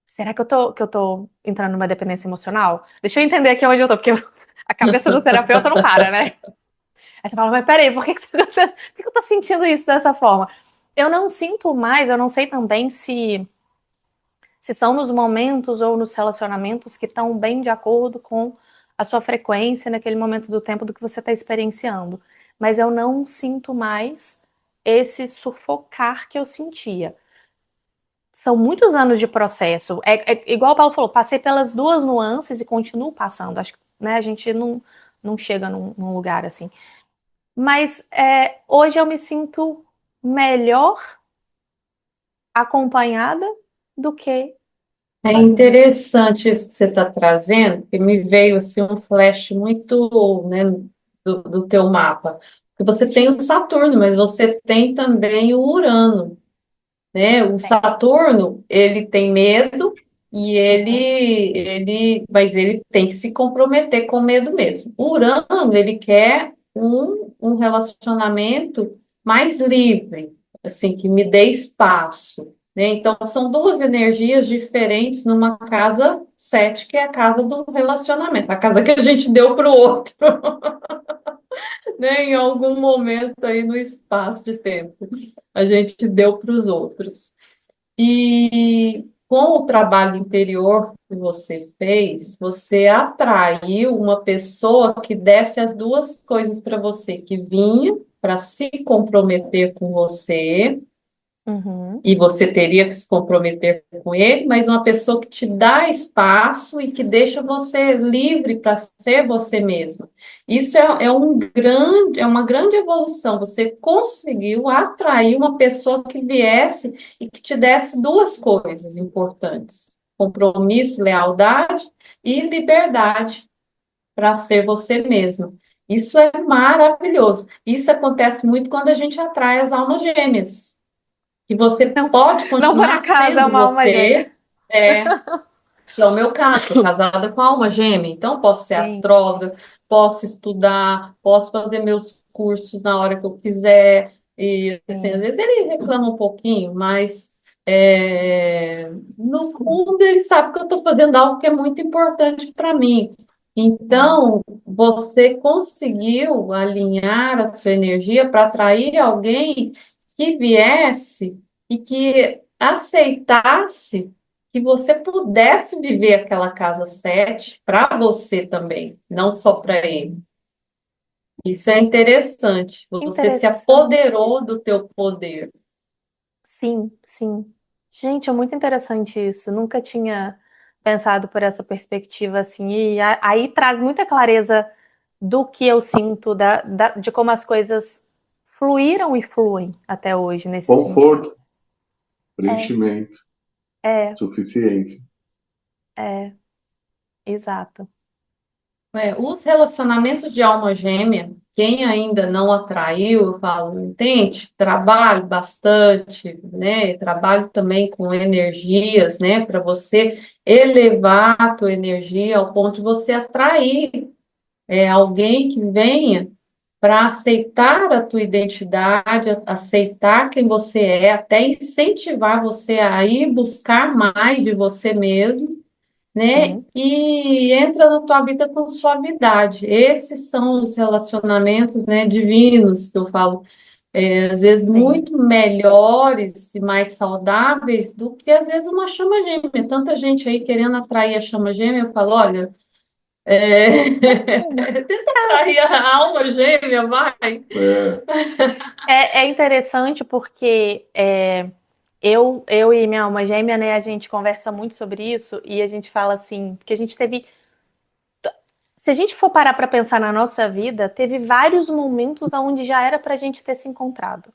Speaker 1: Será que eu tô entrando numa dependência emocional? Deixa eu entender aqui onde eu tô, porque a cabeça do terapeuta não para, né? Aí você fala, mas peraí, por que eu tô sentindo isso dessa forma? Eu não sinto mais, eu não sei também se são nos momentos ou nos relacionamentos que estão bem de acordo com a sua frequência naquele momento do tempo do que você está experienciando. Mas eu não sinto mais esse sufocar que eu sentia. São muitos anos de processo. É igual o Paulo falou, passei pelas duas nuances e continuo passando. Acho que né, a gente não chega num lugar assim. Mas hoje eu me sinto melhor acompanhada do que
Speaker 2: É
Speaker 1: sozinha.
Speaker 2: interessante isso que você está trazendo, porque me veio assim, um flash muito, né, do teu mapa. Porque você tem o Saturno, mas você tem também o Urano, né? O
Speaker 1: Tem.
Speaker 2: Saturno, ele tem medo e
Speaker 1: Uhum.
Speaker 2: mas ele tem que se comprometer com medo mesmo. O Urano, ele quer um relacionamento mais livre, assim, que me dê espaço, né? Então, são duas energias diferentes numa casa 7, que é a casa do relacionamento, a casa que a gente deu para o outro, né? Em algum momento aí no espaço de tempo, a gente deu para os outros. E com o trabalho interior que você fez, você atraiu uma pessoa que desse as duas coisas para você, que vinha para se comprometer com você,
Speaker 1: Uhum.
Speaker 2: e você teria que se comprometer com ele, mas uma pessoa que te dá espaço e que deixa você livre para ser você mesma. Isso é uma grande evolução. Você conseguiu atrair uma pessoa que viesse e que te desse duas coisas importantes: compromisso, lealdade e liberdade para ser você mesma. Isso é maravilhoso. Isso acontece muito quando a gente atrai as almas gêmeas, que você
Speaker 1: Não,
Speaker 2: pode
Speaker 1: não por
Speaker 2: continuar
Speaker 1: acaso é
Speaker 2: sendo
Speaker 1: uma alma
Speaker 2: você,
Speaker 1: gêmea.
Speaker 2: é, que é o meu caso, sou casada com a alma gêmea, então posso ser
Speaker 1: Sim,
Speaker 2: astróloga, posso estudar, posso fazer meus cursos na hora que eu quiser, e assim, às
Speaker 1: sim.
Speaker 2: vezes ele reclama um pouquinho, mas no fundo ele sabe que eu estou fazendo algo que é muito importante para mim.
Speaker 1: Sim.
Speaker 2: Então, você conseguiu alinhar a sua energia para atrair alguém que viesse e que aceitasse que você pudesse viver aquela casa 7 para você também, não só para ele. Isso é interessante. Você se
Speaker 1: Interessante.
Speaker 2: apoderou do teu poder.
Speaker 1: Sim, sim. Gente, é muito interessante isso. Nunca tinha pensado por essa perspectiva assim. E aí traz muita clareza do que eu sinto, de como as coisas fluíram e fluem até hoje nesse sentido.
Speaker 3: Conforto,
Speaker 1: É,
Speaker 3: preenchimento,
Speaker 1: é,
Speaker 3: suficiência.
Speaker 1: é, exato.
Speaker 2: Os relacionamentos de alma gêmea, quem ainda não atraiu, eu falo, tente, trabalhe bastante, né? Trabalhe também com energias, né? Para você elevar a tua energia ao ponto de você atrair alguém que venha para aceitar a tua identidade, aceitar quem você é, até incentivar você a ir buscar mais de você mesmo, né?
Speaker 1: Sim,
Speaker 2: E entra na tua vida com suavidade. Esses são os relacionamentos, né, divinos que eu falo, às vezes
Speaker 1: sim.
Speaker 2: muito melhores e mais saudáveis do que às vezes uma chama gêmea. Tanta gente aí querendo atrair a chama gêmea, eu falo, olha, tenta atrair a alma gêmea, vai.
Speaker 3: É,
Speaker 1: É interessante porque eu e minha alma gêmea, né, a gente conversa muito sobre isso e a gente fala assim, que a gente teve. Se a gente for parar para pensar na nossa vida, teve vários momentos onde já era para a gente ter se encontrado.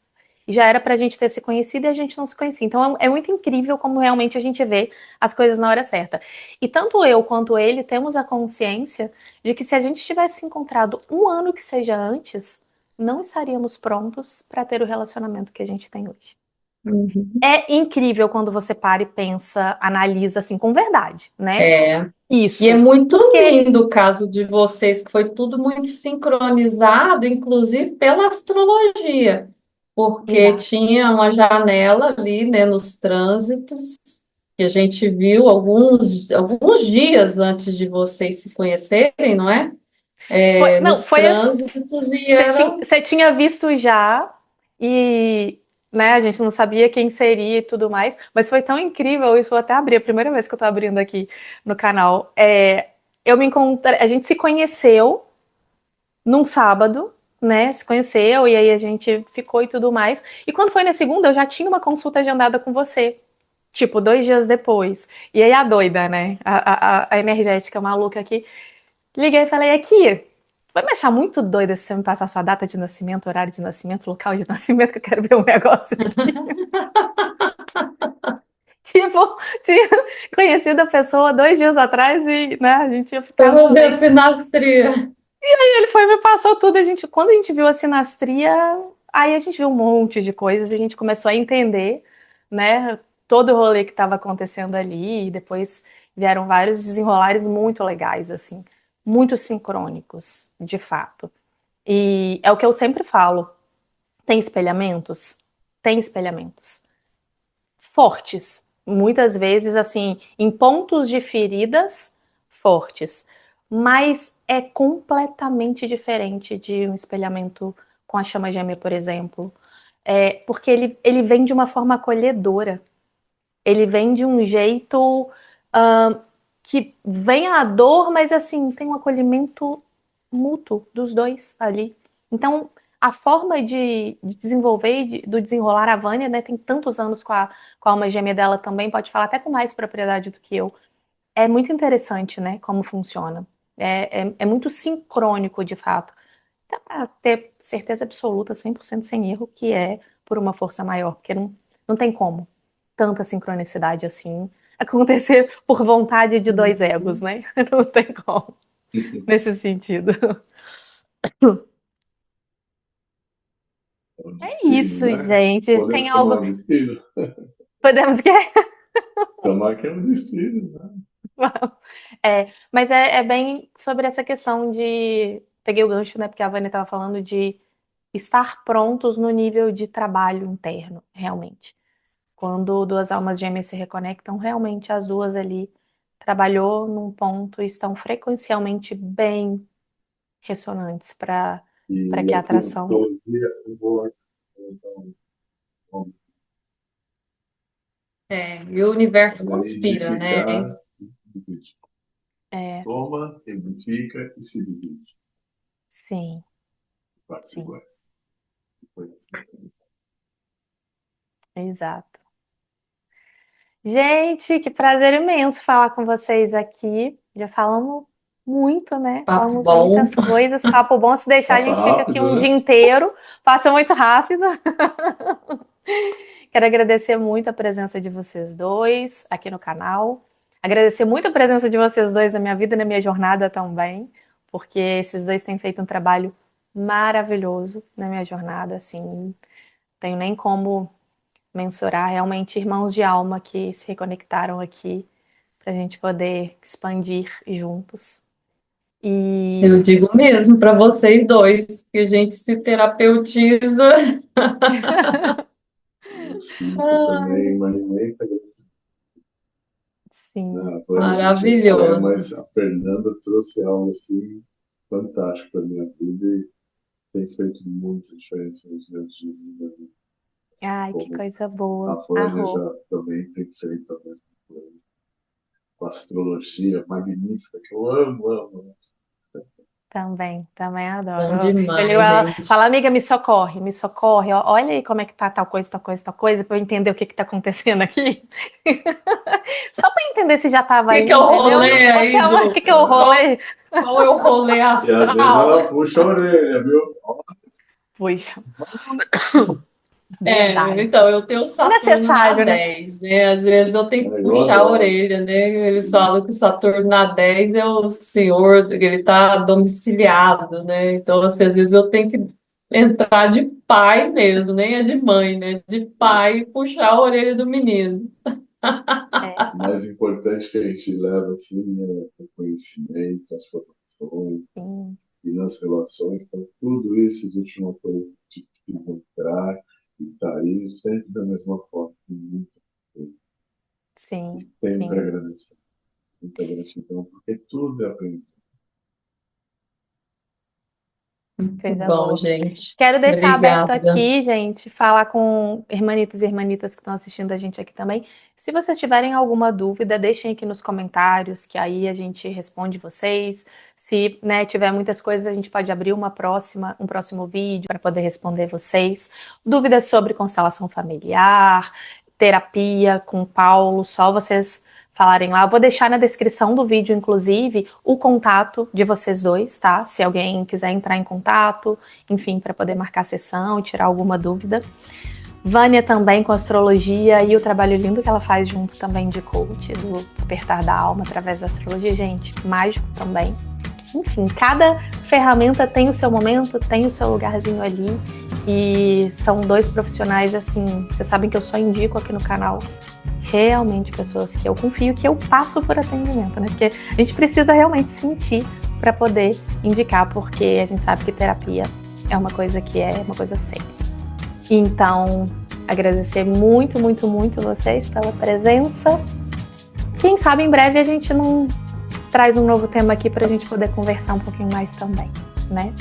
Speaker 1: Já era para a gente ter se conhecido e a gente não se conhecia. Então é muito incrível como realmente a gente vê as coisas na hora certa. E tanto eu quanto ele temos a consciência de que se a gente tivesse se encontrado um ano que seja antes, não estaríamos prontos para ter o relacionamento que a gente tem hoje.
Speaker 2: Uhum.
Speaker 1: É incrível quando você para e pensa, analisa assim com verdade, né?
Speaker 2: É. E é
Speaker 1: Isso.
Speaker 2: muito
Speaker 1: Porque
Speaker 2: lindo o caso de vocês, que foi tudo muito sincronizado, inclusive pela astrologia, porque
Speaker 1: exato.
Speaker 2: tinha uma janela ali, né, nos trânsitos, que a gente viu alguns dias antes de vocês se conhecerem, não é?
Speaker 1: Não,
Speaker 2: Nos
Speaker 1: foi assim.
Speaker 2: trânsitos, e era.
Speaker 1: Você tinha visto já e, né, a gente não sabia quem seria e tudo mais, mas foi tão incrível isso. Vou até abrir, a primeira vez que eu tô abrindo aqui no canal. Eu me encontrei, a gente se conheceu num sábado, né? Se conheceu e aí a gente ficou e tudo mais. E quando foi na segunda, eu já tinha uma consulta agendada com você. Tipo, 2 dias depois. E aí a doida, né? A energética maluca aqui. Liguei e falei, aqui, vai me achar muito doida se você me passar sua data de nascimento, horário de nascimento, local de nascimento, que eu quero ver um negócio aqui. Tipo, tinha conhecido a pessoa 2 dias atrás e, né, a gente ia
Speaker 2: Foi
Speaker 1: ficar nos
Speaker 2: fazer a
Speaker 1: dentes.
Speaker 2: sinastria.
Speaker 1: E ele foi e me passou tudo. Quando a gente viu a sinastria, aí a gente viu um monte de coisas e a gente começou a entender, né, todo o rolê que estava acontecendo ali. E depois vieram vários desenrolares muito legais, assim, muito sincrônicos, de fato. E é o que eu sempre falo. Tem espelhamentos? Tem espelhamentos. Fortes. Muitas vezes, assim, em pontos de feridas fortes. Mas é completamente diferente de um espelhamento com a chama gêmea, por exemplo. Porque ele vem de uma forma acolhedora. Ele vem de um jeito que vem a dor, mas assim, tem um acolhimento mútuo dos dois ali. Então, a forma de desenvolver, do desenrolar a Vânia, né, tem tantos anos com a alma gêmea dela também, pode falar até com mais propriedade do que eu. É muito interessante, né, como funciona. É muito sincrônico, de fato. Dá pra ter certeza absoluta, 100% sem erro, que é por uma força maior, porque não tem como tanta sincronicidade assim acontecer por vontade de dois egos, né? Não tem como, nesse sentido.
Speaker 3: É um
Speaker 1: É
Speaker 3: destino,
Speaker 1: isso,
Speaker 3: né?
Speaker 1: gente. Tem
Speaker 3: Podemos
Speaker 1: algo.
Speaker 3: chamar de destino?
Speaker 1: Podemos que.
Speaker 3: Chamar que é um destino, né?
Speaker 1: Mas é bem sobre essa questão de. Peguei o gancho, né? Porque a Vânia estava falando de estar prontos no nível de trabalho interno, realmente. Quando duas almas gêmeas se reconectam, realmente as duas ali trabalhou num ponto e estão frequencialmente bem ressonantes para que
Speaker 3: E
Speaker 1: a
Speaker 3: a
Speaker 1: atração.
Speaker 3: filosofia, eu vou então,
Speaker 2: E o universo
Speaker 3: olha,
Speaker 2: conspira, né?
Speaker 3: edificar e dividir.
Speaker 1: É,
Speaker 3: Toma, edifica e se divide.
Speaker 1: sim,
Speaker 3: Partes
Speaker 1: sim,
Speaker 3: iguais. Depois,
Speaker 1: exato. Gente, que prazer imenso falar com vocês aqui. Já falamos muito, né?
Speaker 2: Papo
Speaker 1: Falamos
Speaker 2: bom.
Speaker 1: muitas coisas. Papo bom. Se deixar, a
Speaker 3: passa
Speaker 1: gente fica aqui
Speaker 3: rápido,
Speaker 1: um dia
Speaker 3: né?
Speaker 1: inteiro. Passa muito rápido. Quero agradecer muito a presença de vocês dois aqui no canal. Agradecer muito a presença de vocês dois na minha vida e na minha jornada também, porque esses dois têm feito um trabalho maravilhoso na minha jornada, assim, não tenho nem como mensurar, realmente irmãos de alma que se reconectaram aqui para a gente poder expandir juntos.
Speaker 2: Eu
Speaker 1: E
Speaker 2: digo mesmo para vocês dois que a gente se terapeutiza.
Speaker 3: Eu sinto
Speaker 2: Ai,
Speaker 3: também uma imensa,
Speaker 1: sim,
Speaker 3: né? A Vânia a gente já estranha,
Speaker 2: maravilhoso.
Speaker 3: mas a Fernanda trouxe algo assim fantástico para minha vida e tem feito muita diferença nos meus dias de vida.
Speaker 1: ai, que
Speaker 3: Como
Speaker 1: coisa
Speaker 3: a
Speaker 1: boa.
Speaker 3: Vânia
Speaker 1: Arro,
Speaker 3: já também tem feito a mesma coisa. Com a astrologia magnífica, que eu amo, amo, amo.
Speaker 1: também adoro.
Speaker 2: Bom
Speaker 1: Eu ligo
Speaker 2: demais,
Speaker 1: ela, falo,
Speaker 2: gente.
Speaker 1: amiga, me socorre, olha aí como é que tá tal coisa, para eu entender o que que tá acontecendo aqui. Só para entender se já tava aí,
Speaker 2: Que é o
Speaker 1: entendeu?
Speaker 2: rolê
Speaker 1: Ou se
Speaker 2: aí
Speaker 1: é o
Speaker 2: do.
Speaker 1: que que é o rolê?
Speaker 2: Qual é o rolê
Speaker 3: E às vezes
Speaker 2: astral?
Speaker 3: ela puxa a orelha, viu?
Speaker 1: Puxa,
Speaker 2: É,
Speaker 1: verdade.
Speaker 2: então, eu tenho Saturno na
Speaker 1: Necessário, né?
Speaker 2: 10, né? Às vezes eu tenho que
Speaker 3: Eu
Speaker 2: puxar a
Speaker 3: adoro.
Speaker 2: orelha, né? Eles falam que o Saturno na 10 é o senhor, que ele está domiciliado, né? Então, assim, às vezes eu tenho que entrar de pai mesmo, nem é de mãe, né? De pai e puxar a orelha do menino.
Speaker 1: É,
Speaker 3: O mais importante que a gente leva assim é o conhecimento, as formações
Speaker 1: sim,
Speaker 3: e nas relações. Então, tudo isso existe uma coisa de encontrar e tá aí sempre da mesma forma. Com muita coisa. E
Speaker 1: sim,
Speaker 3: sempre
Speaker 1: sim.
Speaker 3: agradecer, muita gratidão, porque tudo é aprendizado.
Speaker 2: Muito
Speaker 1: Coisa
Speaker 2: bom,
Speaker 1: boa.
Speaker 2: gente.
Speaker 1: Quero deixar aberto
Speaker 2: Obrigada.
Speaker 1: aqui, gente, falar com irmanitos e irmanitas que estão assistindo a gente aqui também. Se vocês tiverem alguma dúvida, deixem aqui nos comentários, que aí a gente responde vocês. Se, né, tiver muitas coisas, a gente pode abrir um próximo vídeo para poder responder vocês. Dúvidas sobre constelação familiar, terapia com o Paulo, só vocês falarem lá. Eu vou deixar na descrição do vídeo, inclusive, o contato de vocês dois, tá? Se alguém quiser entrar em contato, enfim, para poder marcar sessão e tirar alguma dúvida. Vânia também com astrologia e o trabalho lindo que ela faz junto também de coach, do despertar da alma através da astrologia, gente, mágico também. Enfim, cada ferramenta tem o seu momento, tem o seu lugarzinho ali. E são dois profissionais, assim, vocês sabem que eu só indico aqui no canal realmente pessoas que eu confio, que eu passo por atendimento, né? Porque a gente precisa realmente sentir para poder indicar, porque a gente sabe que terapia é uma coisa que é uma coisa séria. Então, agradecer muito, muito, muito vocês pela presença. Quem sabe em breve a gente não traz um novo tema aqui para a gente poder conversar um pouquinho mais também, né?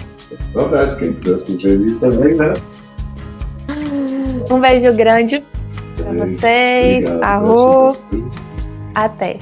Speaker 3: Verdade, quem quiser sugerir também, né?
Speaker 1: Um beijo grande para vocês.
Speaker 3: Obrigado,
Speaker 1: Arro.
Speaker 3: gratidão.
Speaker 1: Até.